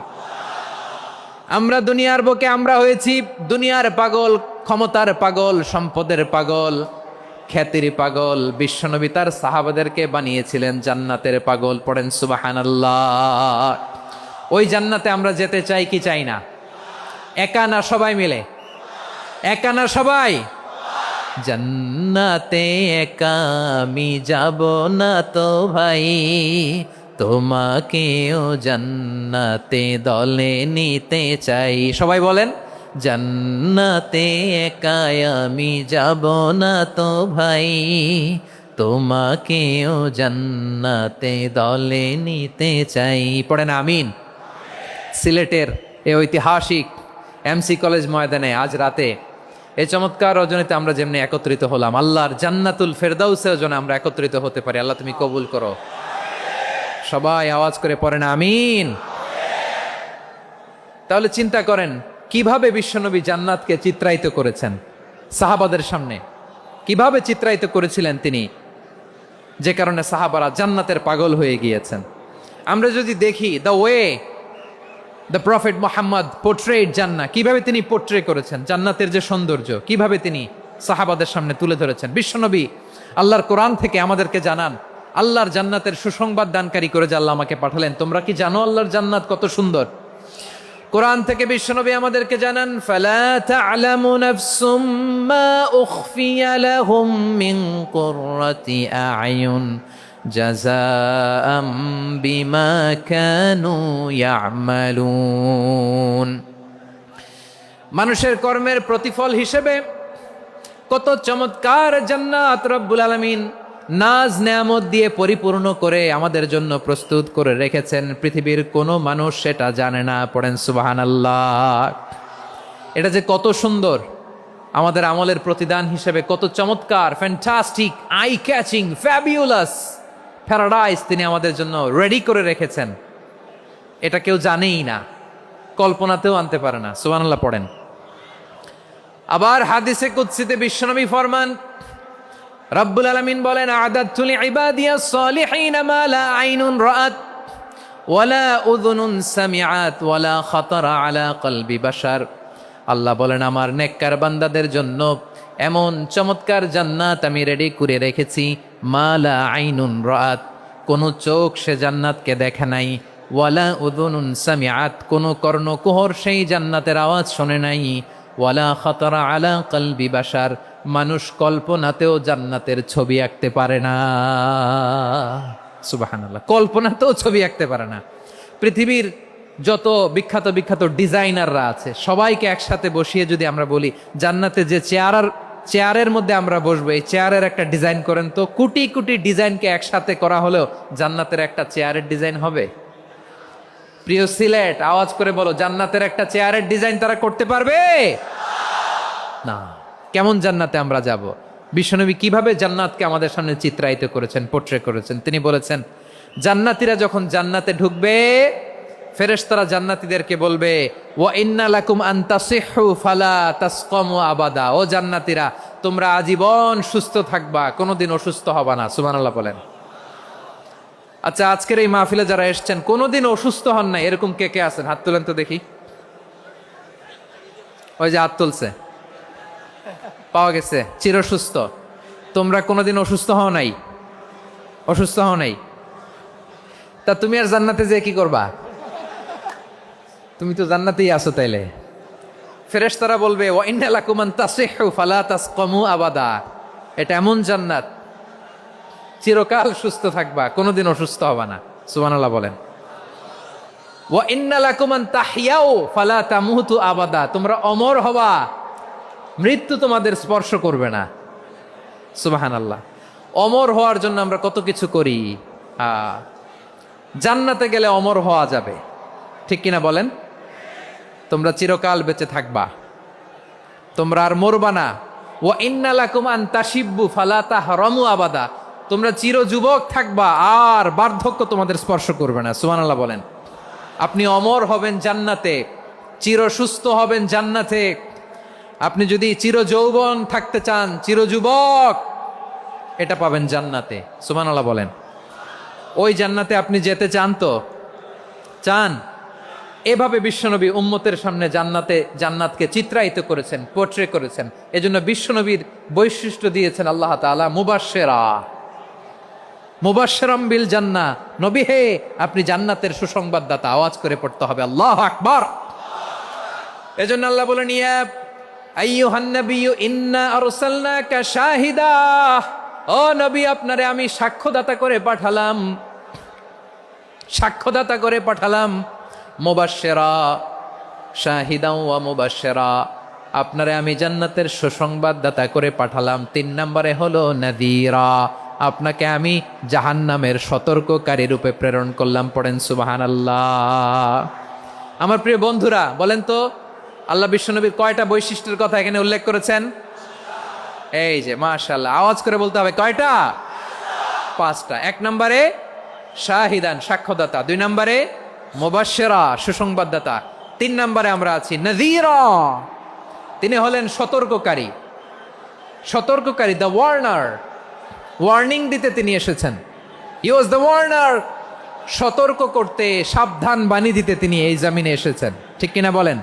আমরা দুনিয়ার বুকে আমরা হয়েছি দুনিয়ার পাগল, ক্ষমতার পাগল, সম্পদের পাগল, খ্যাতির পাগল। বিশ্বনবী তার সাহাবাদেরকে বানিয়েছিলেন জান্নাতের পাগল। পড়েন সুবহানাল্লাহ। ওই জান্নাতে আমরা যেতে চাই কি চাই না? একা না সবাই মিলে? একা না সবাই? জান্নাতে একা আমি যাব না তো ভাই, তোমাকেও জান্নাতে দলে নিতে চাই। সবাই বলেন, জান্নাতে একা আমি যাব না তো ভাই, তোমাকেও জান্নাতে দলে নিতে চাই। পড়েন আমিন। সিলেটের এই ঐতিহাসিক এমসি কলেজ ময়দানে আজ রাতে এই চমৎকার রজনীতে আমরা যেমনি একত্রিত হলাম, আল্লাহর জান্নাতুল ফেরদাউসের জন্য আমরা একত্রিত হতে পারি। আল্লাহ তুমি কবুল করো। সবাই আওয়াজ করে পড়েন আমিন। তাহলে চিন্তা করেন কিভাবে বিশ্বনবী জান্নাতকে চিত্রায়িত করেছেন সাহাবাদের সামনে, কিভাবে চিত্রায়িত করেছিলেন তিনি, যে কারণে সাহাবারা জান্নাতের পাগল হয়ে গিয়েছেন। আমরা যদি দেখি the way the prophet Muhammad portrait জান্নাত, কিভাবে তিনি পোর্ট্রে করেছেন জান্নাতের যে সৌন্দর্য, কিভাবে তিনি সাহাবাদের সামনে তুলে ধরেছেন। বিশ্বনবী আল্লাহর কোরআন থেকে আমাদেরকে জানান আল্লাহর জান্নাতের সুসংবাদ দানকারী করে যে আল্লাহ আমাকে পাঠালেন। তোমরা কি জানো আল্লাহর জান্নাত কত সুন্দর? কোরআন থেকে বিশ্বনবী আমাদেরকে জানান, ফালা তা'লামু নাফসুম মা উখফিয়া লাহুম মিন কুররাতি আ'য়ুন জাযাআম বিমা কানু ইয়া'মালুন। মানুষের কর্মের প্রতিফল হিসেবে কত চমৎকার জান্নাত রব্বুল আলামিন নাজ নেয়ামত দিয়ে পরিপূর্ণ করে আমাদের জন্য প্রস্তুত করে রেখেছেন। পৃথিবীর কোনো মানুষ সেটা জানে না। পড়েন সুবহানাল্লাহ। এটা যে কত সুন্দর, আমাদের আমলের প্রতিদান হিসেবে কত চমৎকার, fantastic, eye catching, fabulous paradise তিনি আমাদের জন্য রেডি করে রেখেছেন। এটা কেউ জানেই না, কল্পনাতেও আনতে পারে না। সুবহানাল্লাহ পড়েন। আবার হাদিসে কুদসিতে বিশ্বনবী ফরমান, রব্বুল আলামিন বলেন, আ'দাদতু লিইবাদিয়াস সালিহিনা মা লা আইনুন রাআত ওয়ালা উযুনুন সামিআত ওয়ালা খাতারা আলা কলবি বাশার। আল্লাহ বলেন, আমার নেককার বান্দাদের জন্য এমন চমৎকার জান্নাত আমি রেডি করে রেখেছি, মা লা আইনুন রাআত, কোন চোখ সে জান্নাতকে দেখে নাই, ওয়ালা উযুনুন সামিআত, কোন কর্ণকুহর সেই জান্নাতের আওয়াজ শোনে নাই, ওয়ালা খাতারা আলা কলবি বাশার, মানুষ কল্পনাতেও জান্নাতের ছবি আঁকতে পারে না। সুবহানাল্লাহ, কল্পনাতেও ছবি আঁকতে পারে না। পৃথিবীর যত বিখ্যাত বিখ্যাত ডিজাইনাররা আছে সবাইকে একসাথে বসিয়ে যদি আমরা বলি জান্নাতে যে চেয়ারের মধ্যে আমরা বসবো, এই চেয়ারের একটা ডিজাইন করেন তো, কোটি কোটি ডিজাইনকে একসাথে করা হলেও জান্নাতের একটা চেয়ারের ডিজাইন হবে? প্রিয় সিলেট, আওয়াজ করে বলো, জান্নাতের একটা চেয়ারের ডিজাইন তারা করতে পারবে না। কেমন জান্নাতে আমরা যাব? বিশ্বনবী কিভাবে জান্নাতকে আমাদের সামনে চিত্রায়িত করেছেন, পোর্ট্রে করেছেন। তিনি বলেছেন, জান্নাতীরা যখন জান্নাতে ঢুকবে ফেরেশতারা জান্নাতীদেরকে বলবে, ওয়া ইন্না লাকুম আন তাসিহু ফালা তাসকামু আবাদা, ও জান্নাতীরা তোমরা আজীবন সুস্থ থাকবা, কোনোদিন অসুস্থ হবা না। সুবহানাল্লাহ বলেন। আচ্ছা, আজকের এই মাহফিলে যারা এসেছেন কোনোদিন অসুস্থ হন নাই এরকম কে কে আছেন? হাত তুলেন তো দেখি। ওই যে হাত তুলছে, পাওয়া গেছে, চিরসুস্থ। তোমরা কোনোদিন অসুস্থ হও নাই? অসুস্থ হও নাই? তা তুমি আর জান্নাতে যে কি করবা? তুমি তো জান্নাতেই আছো। তাইলে ফেরেশতারা বলবে, ওয়া ইন্না লাকুম আন তাসিহু ফালা তাসকামু আবাদা, এটা এমন জান্নাত চিরকাল সুস্থ থাকবা, কোনোদিন অসুস্থ হবা না। সুবহানাল্লাহ বলেন। ওয়া ইন্না লাকুম আন তাহইয়াও ফালা তামুতু আবাদা, তোমরা অমর হবা, মৃত্যু তোমাদের স্পর্শ করবে না। সুবহানাল্লাহ। অমর হওয়ার জন্য আমরা কত কিছু করি। জান্নাতে গেলে অমর হওয়া যাবে, ঠিক কিনা বলেন? তোমরা চিরকাল বেঁচে থাকবা, তোমরা আর মরবা না। ওয়া ইন্না লাকুম আন তাশিব্বু ফালা তাহরামু আবাদা, তোমরা চির যুবক থাকবা, আর বার্ধক্য তোমাদের স্পর্শ করবে না। সুবহানাল্লাহ বলেন। আপনি অমর হবেন জান্নাতে, চির সুস্থ হবেন জান্নাতে। আপনি যদি চির যৌবন থাকতে চান, চির যুবক, এটা পাবেন জান্নাতে। সুবহানাল্লাহ বলেন। ওই জান্নাতে আপনি যেতে চান তো? চান? এভাবে বিশ্বনবী উম্মতের সামনে জান্নাতকে চিত্রায়িত করেছেন, পোর্ট্রে করেছেন। এজন্য বিশ্বনবীর বৈশিষ্ট্য দিয়েছেন আল্লাহ তাআলা মুবাশশিরাম বিল জান্নাহ। নবী হে, আপনি জান্নাতের সুসংবাদদাতা। আওয়াজ করে পড়তে হবে আল্লাহু আকবার। এজন্য আল্লাহ বলেন, ইয়া আইয়ুহান নাবিয়্যু ইন্না আরসালনাকা শাহিদা, ও নবী, আপনারে আমি সাক্ষ্যদাতা করে পাঠালাম, সাক্ষ্যদাতা করে পাঠালাম। মুবাশশিরা, শাহিদা ওয়া মুবাশশিরা, আপনারে আমি জান্নাতের সুসংবাদদাতা করে পাঠালাম। 3 নম্বরে হলো নাযীরা, আপনাকে আমি জাহান্নামের সতর্ককারী রূপে প্রেরণ করলাম। পড়েন সুবহানাল্লাহ। আমার প্রিয় বন্ধুরা, বলেন তো আল্লাহ বিশ্বনবীর কয়টা বৈশিষ্ট্যের কথা এখানে উল্লেখ করেছেন? এই যে মাশাআল্লাহ, আওয়াজ করে বলতে হবে, কয়টা? 5টা। 1 নম্বরে শাহিদান, সাক্ষ্যদাতা। 2 নম্বরে মুবাশশিরা, সুসংবাদদাতা। 3 নম্বরে আমরা আছি নাযীরা, তিনি হলেন সতর্ককারী। সতর্ককারী, দ্য ওয়ার্নার, ওয়ার্নিং দিতে তিনি এসেছেন। হি ওয়াজ দ্য ওয়ার্নার, সতর্ক করতে, সাবধান বাণী দিতে তিনি এই জামিনে এসেছেন, ঠিক কিনা বলেন?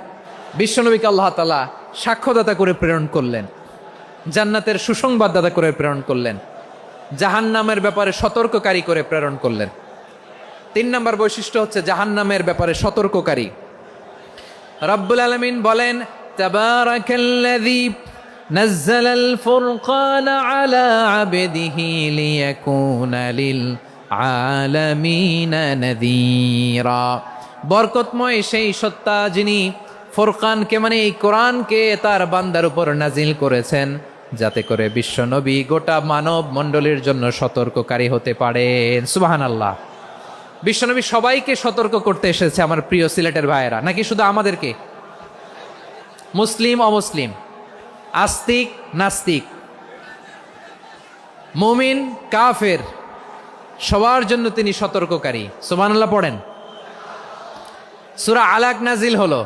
বিশ্বনবীকে আল্লাহ তাআলা সাক্ষ্যদাতা করে প্রেরণ করলেন, জান্নাতের সুসংবাদদাতা করে প্রেরণ করলেন, জাহান্নামের ব্যাপারে সতর্ককারী করে প্রেরণ করলেন। 3 নম্বর বৈশিষ্ট্য হচ্ছে জাহান্নামের ব্যাপারে সতর্ককারী। রব্বুল আলামিন বলেন, তাবারাকাল্লাযী নাযালাল ফুরকানা আলা আবদিহি লিয়াকুনা লিল আলামিনা নাযীরা, বরকতময় সেই সত্তা যিনি ফুরকানকে, মানে এই কোরআনকে তার বান্দার উপর নাজিল করেছেন, যাতে করে বিশ্বনবী গোটা মানব মণ্ডলীর জন্য সতর্ককারী হতে পারেন। সুবহানাল্লাহ। বিশ্বনবী সবাইকে সতর্ক করতে এসেছে, আমার প্রিয় সিলেটের ভাইয়েরা, নাকি শুধু আমাদেরকে? মুসলিম অমুসলিম, আস্তিক নাস্তিক, মুমিন কাফের, সবার জন্য তিনি সতর্ককারী। সুবহানাল্লাহ পড়েন। সূরা আলাক নাজিল হলো,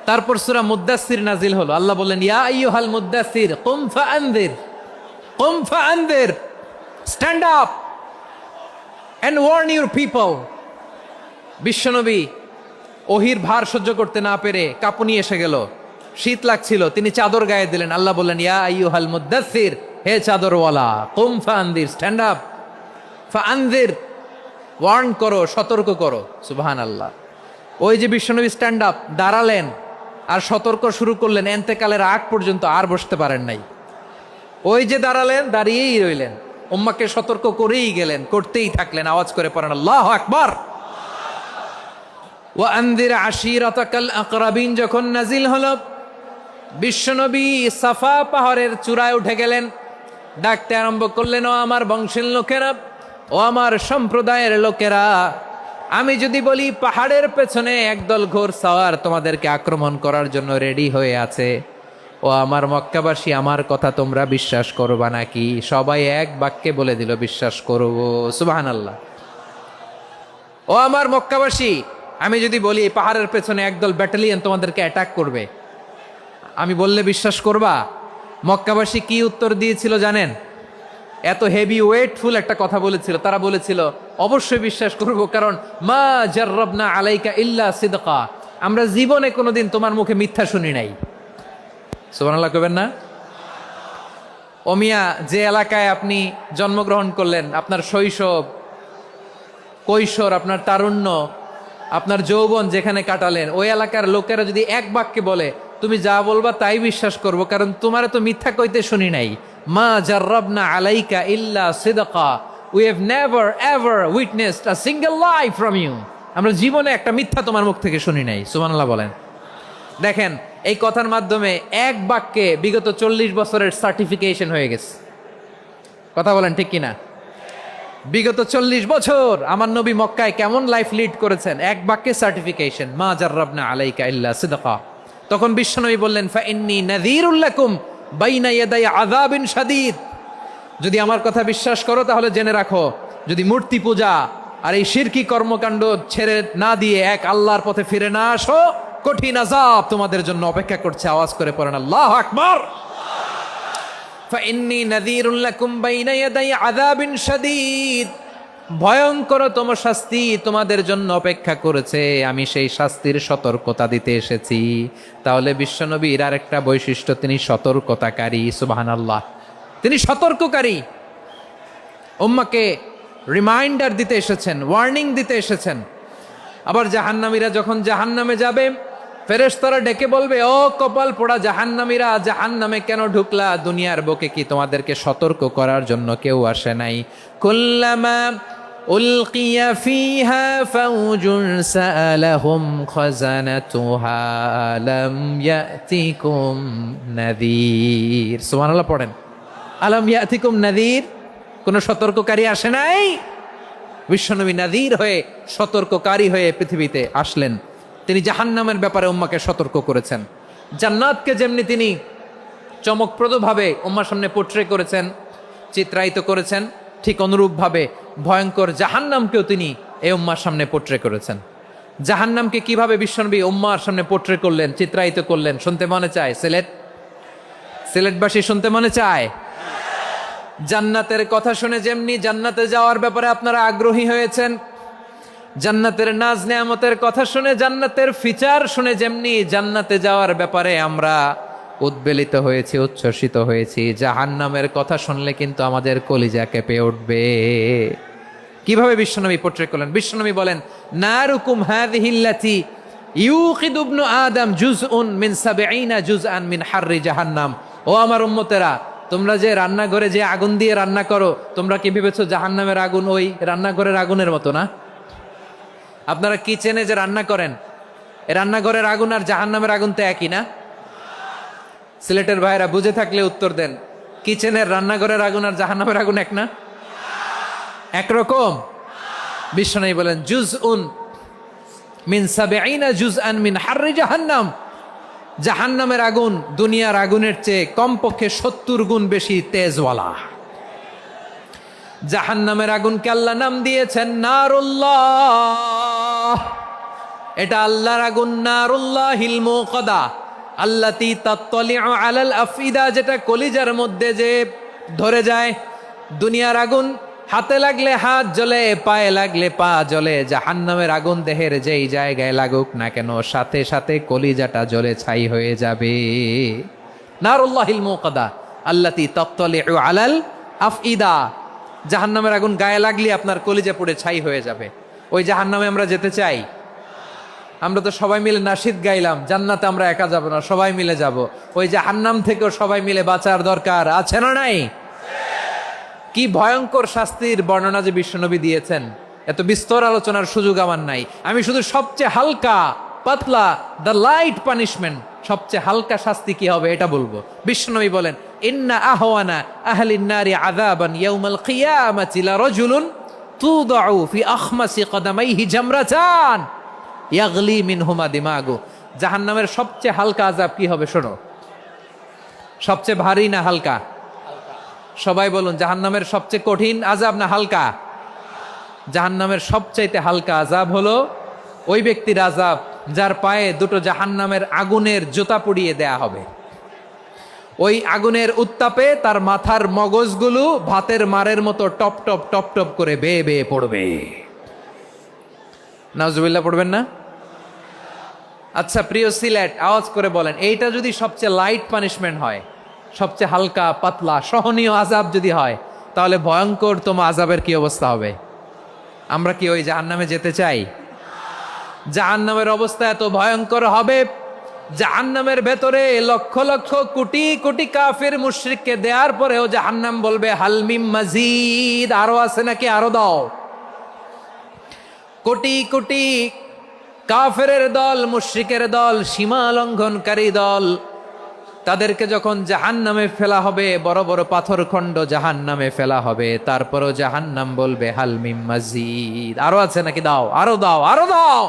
তারপর সূরা মুদ্দাসসির নাজিল হলো। আল্লাহ বললেন, ইয়া আইয়ুহাল মুদ্দাসসির কুম ফাআনযির, কুম ফাআনযির, stand up and warn your people. বিশ্বনবী ওহির ভার সহ্য করতে না পেরে কাঁপুনি এসে গেল, শীত লাগছিল, তিনি চাদর গায়ে দিলেন। আল্লাহ বললেন, ইয়া আইয়ুহাল মুদ্দাসসির, হে চাদরওয়ালা, কুম ফাআনযির, স্ট্যান্ড আপ, ফাআনযির, ওয়ার্ন করো, সতর্ক করো। সুবহানাল্লাহ। ওই যে বিশ্বনবী স্ট্যান্ড আপ, দাঁড়ালেন আর সতর্ক শুরু করলেন, এন্তেকালের আগ পর্যন্ত আর বসতে পারেন নাই। ওই যে দাঁড়ালেন, দাঁড়িয়েই রইলেন, উম্মাকে সতর্ক করেই গেলেন, করতেই থাকলেন। আওয়াজ করে পড়েন আল্লাহু আকবার। ওয়া আনযির আশীরাতাকাল আকরাবিন যখন নাজিল হলো, বিশ্বনবী সাফা পাহাড়ের চূড়ায় উঠে গেলেন, ডাকতে আরম্ভ করলেন, ও আমার বংশের লোকেরা, ও আমার সম্প্রদায়ের লোকেরা, আমি যদি বলি পাহাড়ের পেছনে একদল ঘোড়সাওয়ার তোমাদেরকে আক্রমণ করার জন্য রেডি হয়ে আছে, ও আমার মক্কাবাসী, আমার কথা তোমরা বিশ্বাস করবা নাকি? সবাই এক বাক্যে বলে দিল, বিশ্বাস করব। সুবহানাল্লাহ। ও আমার মক্কাবাসী, আমি যদি বলি পাহাড়ের পেছনে একদল ব্যাটালিয়ন তোমাদেরকে অ্যাটাক করবে, আমি বললে বিশ্বাস করবা? মক্কাবাসী কি উত্তর দিয়েছিল জানেন? এত হেভি ওয়েটফুল একটা কথা বলেছিল। তারা বলেছিল, অবশ্যই বিশ্বাস করব, কারণ মা জাররাবনা আলাইকা ইল্লা সিদকা, আমরা জীবনে কোনোদিন তোমার মুখে মিথ্যা শুনি নাই। সুবহানাল্লাহ কইবেন না? ও মিয়া, যে এলাকায় আপনি জন্মগ্রহণ করলেন, আপনার শৈশব, কৈশোর, আপনার তারুণ্য, আপনার যৌবন যেখানে কাটালেন, ওই এলাকার লোকেরা যদি এক বাক্যে বলে, তুমি যা বলবা তাই বিশ্বাস করব, কারণ তোমার তো মিথ্যা কইতে শুনি নাই। মা জাররাবনা আলাইকা ইল্লা সিদকা, we have never ever witnessed a single lie from you. আমরা জীবনে একটা মিথ্যা তোমার মুখ থেকে শুনি নাই, সুবহানাল্লাহ বলেন। দেখেন এই কথার মাধ্যমে এক বাক্যে বিগত 40 বছরের সার্টিফিকেশন হয়ে গেছে। কথা বলেন ঠিক কিনা? বিগত 40 বছর আমার নবী মক্কায় কেমন লাইফ লিড করেছেন, এক বাক্যে সার্টিফিকেশন, মা জাররাবনা আলাইকা ইল্লা সিদকা। তখন বিশ্বনবী বললেন, ফা ইন্নী নাযীরুল লাকুম বাইনা ইয়াদাই আযাবিন শাদীদ। যদি আমার কথা বিশ্বাস করো তাহলে জেনে রাখো, যদি মূর্তি পূজা আর এই শিরকি কর্মকাণ্ড ছেড়ে না দিয়ে এক আল্লাহর পথে ফিরে না আসো, কঠিন আযাব তোমাদের জন্য অপেক্ষা করছে। আওয়াজ করে পড়েন আল্লাহু আকবার। ফাইন্নী নাযীরুল লাকুম বাইনা ইয়াদাই আযাবিন শাদীদ। ভয়ঙ্করতম শাস্তি তোমাদের জন্য অপেক্ষা করেছে, আমি সেই শাস্তির সতর্কতা দিতে এসেছি। তাহলে বিশ্বনবীর আরেকটা বৈশিষ্ট্য, তিনি সতর্কতাকারী। সুবহানাল্লাহ, তিনি সতর্ককারী। উম্মাকে রিমাইন্ডার দিতে এসেছেন, ওয়ার্নিং দিতে এসেছেন। আবার জাহান্নামীরা যখন জাহান্নামে যাবে, ফেরেশতারা ডেকে বলবে, ও কপাল পোড়া জাহান্নামীরা, জাহান্নামে কেন ঢুকলা? দুনিয়ার বুকে কি তোমাদেরকে সতর্ক করার জন্য কেউ আসে নাই? কুল্লামা উলকিয়া ফিহা ফাউজুন সাআলাহুম খাজানাতুহা আলাম ইয়াতিকুম নাযীর। সুবহানাল্লাহ পড়েন, আলাম ইয়াতিকুম নাযীর। কোন সতর্ককারী আসে নাই? বিশ্বনবী নাযীর হয়ে, সতর্ককারী হয়ে পৃথিবীতে আসলেন। তিনি জাহান্নামের ব্যাপারে উম্মাকে সতর্ক করেছেন। জান্নাতকে যেমনি তিনি চমকপ্রদভাবে উম্মার সামনে পোট্রে করেছেন, চিত্রায়িত করেছেন, ঠিক অনুরূপভাবে ভয়ঙ্কর জাহান্নামকেও তিনি এই উম্মার সামনে পোট্রে করেছেন। জাহান্নামকে কিভাবে বিশ্বনবী উম্মার সামনে পোট্রে করলেন, চিত্রায়িত করলেন, শুনতে মনে চায়? সিলেটবাসী শুনতে মনে চায়? জান্নাতের কথা শুনে যেমনি জান্নাতে যাওয়ার ব্যাপারে আপনারা আগ্রহী হয়েছেন, জান্নাতের নাজ নেয়ামতের কথা শুনে, জান্নাতের ফিচার শুনে যেমনি জান্নাতে যাওয়ার ব্যাপারে আমরা উদ্বেলিত হয়েছি, উচ্ছ্বসিত হয়েছি, জাহান্নামের কথা শুনলে কিন্তু আমাদের কলিজা কেঁপে উঠবে। কিভাবে বিশ্বনবী পোট্রে করলেন? বিশ্বনবী বলেন, নারুকুম হাযিহিল্লাতী ইউকিদু ইবনু আদম জুজউন মিন ৭০ জুজআন মিন হাররি জাহান্নাম। ও আমার উম্মতেরা, তোমরা যে রান্নাঘরে যে আগুন দিয়ে রান্না করো, তোমরা কি ভেবেছো জাহান্নামের আগুন ওই রান্নাঘরের আগুনের মতো না? আপনারা কিচেনে যে রান্না করেন, রান্নাঘরের আগুন আর জাহান্নামের আগুন তো একই না? সিলেটের ভাইরা বুঝে থাকলে উত্তর দেন, কিচেনের রান্নাঘরের আগুন আর জাহান্নামের আগুন এক না? একরকম? বিশ্বনবী বলেন, জুজউন মিন ৭০ জুজআন মিন হাররি জাহান্নাম। জাহান্নামের আগুন দুনিয়ার আগুনের চেয়ে কমপক্ষে ৭০ গুণ বেশি তেজওয়ালা। জাহান্নামের আগুনকে আল্লাহ নাম দিয়েছেন নারুল্লাহ। এটা আল্লাহর আগুন, নারুল্লাহিল মুকাদা আল্লাতী তাত্তালিউ আলাল আফইদা, যেটা কলিজার মধ্যে যে ধরে যায়। দুনিয়ার আগুন হাতে লাগলে হাত জ্বলে, পায়ে লাগলে পা জ্বলে। জাহান্নামের আগুন দেহের যেই জায়গায় লাগুক না কেন, সাথে সাথে কলিজাটা জ্বলে ছাই হয়ে যাবে। নারুল্লাহিল মুকাদা আল্লাতী তাত্তালিউ আলাল আফইদা। জাহান্নামের আগুন গায়ে লাগলে আপনার কলিজা পুড়ে ছাই হয়ে যাবে। ওই জাহান্নামে আমরা যেতে চাই? আমরা তো সবাই মিলে নাশিদ গাইলাম, জান্নাতে আমরা একা যাব না, সবাই মিলে যাব। ওই জাহান্নাম থেকেও সবাই মিলে বাঁচার দরকার আছে না নাই? কি ভয়ঙ্কর শাস্তির বর্ণনা যে বিশ্বনবী দিয়েছেন, এত বিস্তর আলোচনার সুযোগ আমার নাই। আমি শুধু সবচেয়ে হালকা পাতলা, দ্য লাইট পানিশমেন্ট, সবচেয়ে হালকা শাস্তি কি হবে এটা বলবো। বিশ্বনবী বলেন, ইন্না আহওয়ানা আহলিন নারি আযাবান ইয়াউমাল কিয়ামাতি লারাজুলুন তুদাউ ফি আখমাসি কদামাইহি জামরাতান ইয়াগলি মিনহুমা দিমাগু। জাহান্নামের সবচেয়ে হালকা আযাব কি হবে শোনো। সবচেয়ে ভারী না হালকা? সবাই বলুন, জাহান্নামের সবচেয়ে কঠিন আযাব না হালকা? জাহান্নামের সবচাইতে হালকা আযাব হলো ওই ব্যক্তির আযাব যার পায়ে দুটো জাহান্নামের আগুনের জুতা পুড়িয়ে দেয়া হবে। ওই আগুনের উত্তাপে তার মাথার মগজগুলো ভাতের মারের মতো টপ টপ টপ টপ করে বেয়ে বেয়ে পড়বে। নাউজুবিল্লাহ পড়বেন না? আচ্ছা প্রিয় সিলেট, আওয়াজ করে বলেন, এইটা যদি সবচেয়ে লাইট পানিশমেন্ট হয়, সবচেয়ে হালকা পাতলা সহনীয় আযাব যদি হয়, তাহলে ভয়ঙ্করতম আযাবের কি অবস্থা হবে? আমরা কি ওই জাহান্নামে যেতে চাই? জাহান্নামের অবস্থা এত ভয়ঙ্কর হবে, জাহান্নামের ভেতরে লক্ষ লক্ষ কোটি কোটি কাফির মুশরিককে দেওয়ার পরেও জাহান্নাম বলবে হাল মিম মাজিদ, আরো আছে নাকি, আরো দাও। কোটি কোটি কাফেরের দল, মুশরিকের দল, সীমা লঙ্ঘনকারী দল, তাদেরকে যখন জাহান্নামে ফেলা হবে, বড় বড় পাথরখণ্ড জাহান্নামে ফেলা হবে, তারপরও জাহান্নাম বলবে হাল মিম মাজিদ, আরো আছে নাকি, দাও, আরো দাও, আরো দাও।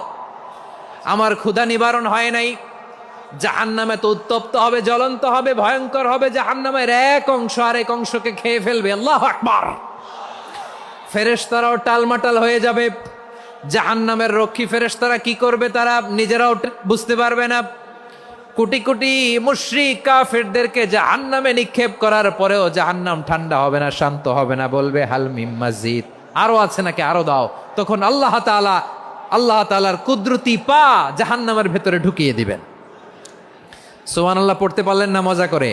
আমার ক্ষুধা নিবারণ হয় নাই। জাহান্নামে তো উত্তপ্ত হবে, জ্বলন্ত হবে, ভয়ঙ্কর হবে। জাহান্নামের এক অংশ আরেক অংশকে খেয়ে ফেলবে। আল্লাহু আকবার। ফেরেশতারাও টালমাটাল হয়ে যাবে। জাহান্নামের রক্ষী ফেরেশতারা কি করবে তারা নিজেরাও বুঝতে পারবে না। কোটি কোটি মুশরিক কাফেরদেরকে জাহান্নামে নিক্ষেপ করার পরেও জাহান্নাম ঠান্ডা হবে না, শান্ত হবে না, বলবে হাল মিম মাজিদ, আরো আছে নাকি, আরো দাও। তখন আল্লাহ তাআলার কুদরতি পা জাহান্নামের ভেতরে ঢুকিয়ে দিবেন। সুবহানাল্লাহ পড়তে পারলেন না মজা করে?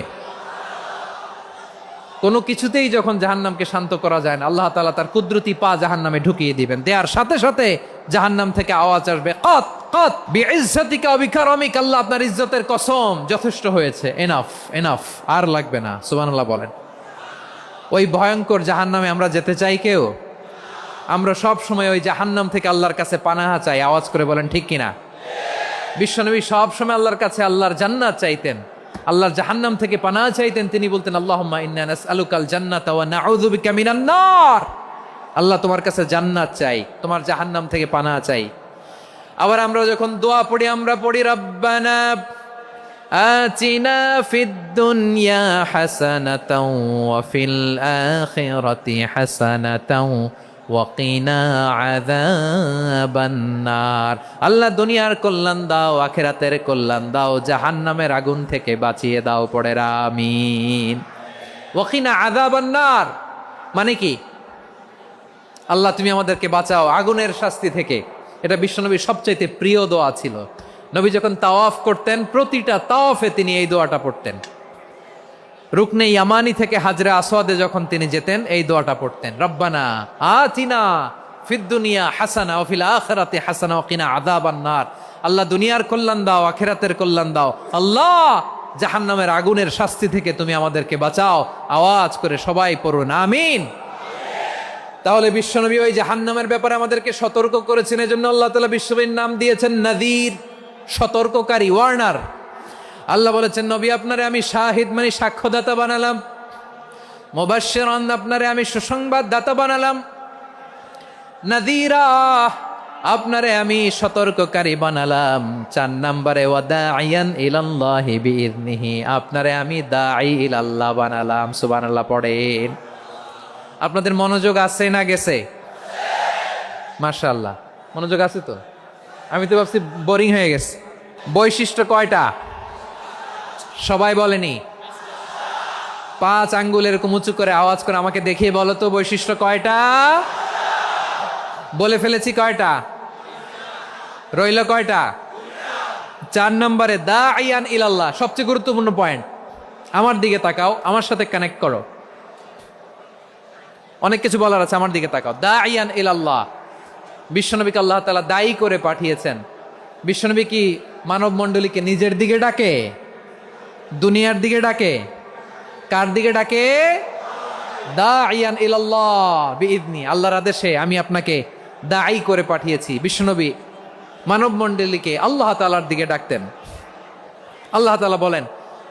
কোনো কিছুতেই যখন জাহান্নামকে শান্ত করা যায় না, আল্লাহ তাআলা তার কুদরতি পা জাহান্নামে ঢুকিয়ে দিবেন। দেওয়ার সাথে সাথে জাহান্নাম থেকে আওয়াজ আসবে, কত কত বিইজ্জাতিকা ওয়া বিকারামিকা, আল্লাহ আপনার ইজ্জতের কসম, যথেষ্ট হয়েছে, এনাফ এনাফ, আর লাগবে না। সুবহানাল্লাহ বলেন। ওই ভয়ঙ্কর জাহান্নামে আমরা যেতে চাই কেউ? আমরা সব সময় ওই জাহান্নাম থেকে আল্লাহর কাছে পানাহা চাই। আওয়াজ করে বলেন ঠিক কিনা? বিশ্বনবী সব সময় আল্লাহর কাছে আল্লাহর জান্নাত চাইতেন, আল্লাহর জাহান্নাম থেকে পানাহা চাইতেন। তিনি বলতেন আল্লাহুম্মা ইন্না নাসআলুকাল জান্নাতা ওয়া নাউযু বিকা মিনান নার। আল্লাহ তোমার কাছে জান্নাত চাই, তোমার জাহান্নাম থেকে পানাহা চাই। আবার আমরা যখন দোয়া পড়ি, আমরা পড়ি রব্বানা আতিনা ফিদ দুনিয়া হাসানাতাও ওয়া ফিল আখিরাতি হাসানাতাও ওয়া কিনা আযাবান নার। আল্লাহ দুনিয়ার কল্যাণ দাও, আখিরাতের কল্যাণ দাও, জাহান্নামের আগুন থেকে বাঁচিয়ে দাও। পড়ে আমিন। ওয়া কিনা আযাবান নার মানে কি? আল্লাহ তুমি আমাদেরকে বাঁচাও আগুনের শাস্তি থেকে। এটা বিশ্বনবীর সবচাইতে প্রিয় দোয়া ছিল। নবী যখন তাওয়াফ করতেন, প্রতিটা তাওয়াফে তিনি এই দোয়াটা পড়তেন। রুকনে ইয়ামানি থেকে হাজরে আসওয়াদে যখন তিনি যেতেন, এই দোয়াটা পড়তেন, রব্বানা আতিনা ফিদ দুনিয়া হাসানা ওয়া ফিল আখিরাতি হাসানা ওয়া কিনা আযাবান নার। আল্লাহ দুনিয়ার কল্যাণ দাও, আখিরাতের কল্যাণ দাও। আল্লাহ জাহান্নামের আগুনের শাস্তি থেকে তুমি আমাদেরকে বাঁচাও। আওয়াজ করে সবাই পড়ুন আমিন। তাহলে বিশ্বনবী ওই জাহান্নামের ব্যাপারে আমাদেরকে সতর্ক করেছেন। এজন্য আল্লাহ তাআলা বিশ্বনবীর নাম দিয়েছেন নাযীর, সতর্ককারী, ওয়ার্নার। আল্লাহ বলেছেন নবী আপনারে আমি শাহিদ মানে সাক্ষ্যদাতা বানালাম, মুবাশশিরান আপনারে আমি সুসংবাদ দাতা বানালাম, নাযীরা আপনারে আমি সতর্ককারী বানালাম। 4 নম্বরে ওয়া দাঈয়ান ইলাল্লাহি বিইذনিহি, আপনারে আমি দাঈ ইলাল্লাহ বানালাম। সুবহানাল্লাহ পড়েন। আপনাদের মনোযোগ আছে না গেছে? মাশাআল্লাহ মনোযোগ আছে তো। আমি তো ভাবছি বোরিং হয়ে গেছে। বৈশিষ্ট্য কয়টা সবাই বলেনি? 5 আঙ্গুল এরকম উঁচু করে আওয়াজ করে আমাকে দেখিয়ে বলো তো বৈশিষ্ট্য কয়টা? বলে ফেলেছি কয়টা? রইল কয়টা? 4 নম্বরে দাঈয়ান ইলাল্লাহ, সবচেয়ে গুরুত্বপূর্ণ পয়েন্ট। আমার দিকে তাকাও, আমার সাথে কানেক্ট করো। অনেক কিছু বলার আছে, আমার দিকে তাকাও। দাঈয়ান ইলাল্লাহ, বিশ্বনবীকে আল্লাহ তাআলা দায়ী করে পাঠিয়েছেন। বিশ্বনবী কি মানব মণ্ডলীকে নিজের দিকে ডাকে? দুনিয়ার দিকে ডাকে? কার দিকে ডাকে? দাঈয়ান ইলাল্লাহ বিইذনি, আল্লাহর আদেশে আমি আপনাকে দায়ী করে পাঠিয়েছি। বিশ্বনবী মানব মণ্ডলীকে আল্লাহ তাআলার দিকে ডাকতেন। আল্লাহ তাআলা বলেন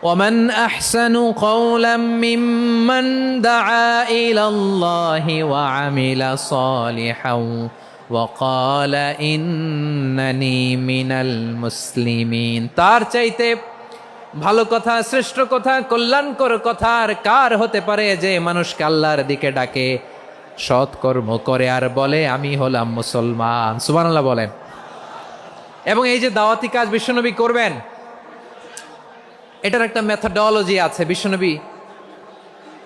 ومن أحسن قولا ممن دعا إلى الله وعمل صالحا وقال إنني من المسلمين। তার চাইতে ভালো কথা, শ্রেষ্ঠ কথা, কল্যাণকর কথা আর কার হতে পারে যে মানুষকে আল্লাহর দিকে ডাকে, সৎকর্ম করে আর বলে আমি হলাম মুসলমান। সুবহানাল্লাহ বলেন। এবং এই যে দাওয়াতি কাজ বিশ্বনবী করবেন, এটার একটা মেথডোলজি আছে। বিশ্বনবী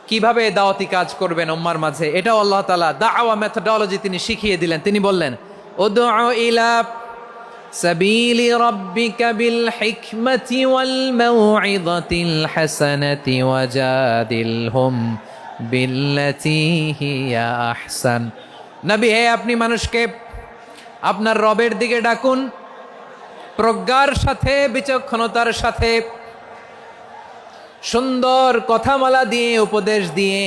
কিভাবে দাওয়াতি কাজ করবেন উম্মার মাঝে, এটাও আল্লাহ তাআলা দাওয়া মেথডোলজি তিনি শিখিয়ে দিলেন। তিনি বললেন উদউ ইলা সাবিলি রাব্বিকা বিল হিকমাতি ওয়াল মাউইযাতিল হাসানাতি ওয়াজাদিলহুম বিল্লাতী হিয়া আহসান। নবী হে, আপনি মানুষকে আপনার রবের দিকে ডাকুন প্রজ্ঞার সাথে, বিচক্ষণতার সাথে, সুন্দর কথামালা দিয়ে, উপদেশ দিয়ে,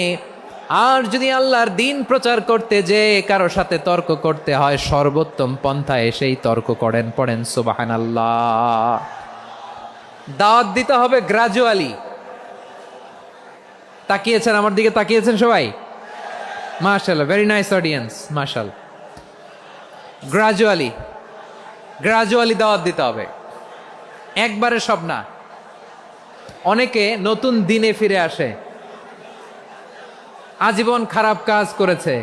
আর যদি আল্লাহর দিন প্রচার করতে যে কারো সাথে তর্ক করতে হয়, সর্বোত্তম পন্থায় সেই তর্ক করেন। পড়েন সুবহানাল্লাহ। দাওয়াত দিতে হবে গ্রাজুয়ালি। তাকিয়েছেন আমার দিকে, তাকিয়েছেন সবাই? মাশাআল্লাহ, ভেরি নাইস অডিয়েন্স, মাশাআল্লাহ। গ্রাজুয়ালি গ্রাজুয়ালি দাওয়াত দিতে হবে, একবারে সব না। অনেকে নতুন দিনে ফিরে আসে, আজীবন খারাপ কাজ করেছে,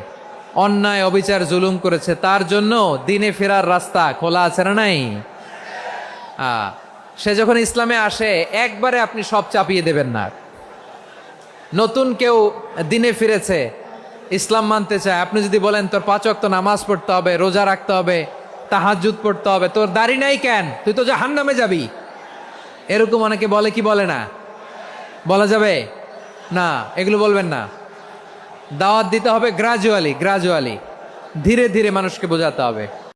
অন্যায় অবিচার জুলুম করেছে, তার জন্য দিনে ফেরার রাস্তা খোলা আছে না নাই? সে যখন ইসলামে আসে একবারে আপনি সব চাপিয়ে দেবেন না। নতুন কেউ দিনে ফিরেছে, ইসলাম মানতে চায়, আপনি যদি বলেন তোর 5 ওয়াক্ত নামাজ পড়তে হবে, রোজা রাখতে হবে, তাহাজ্জুদ পড়তে হবে, তোর দাড়ি নাই কেন, তুই তো জাহান্নামে যাবি, এরকম অনেকে বলে কি বলে না? বলা যাবে না, এগুলো বলবেন না। দাওয়াত দিতে হবে গ্রাজুয়ালি, ধীরে ধীরে মানুষকে বোঝাতে হবে।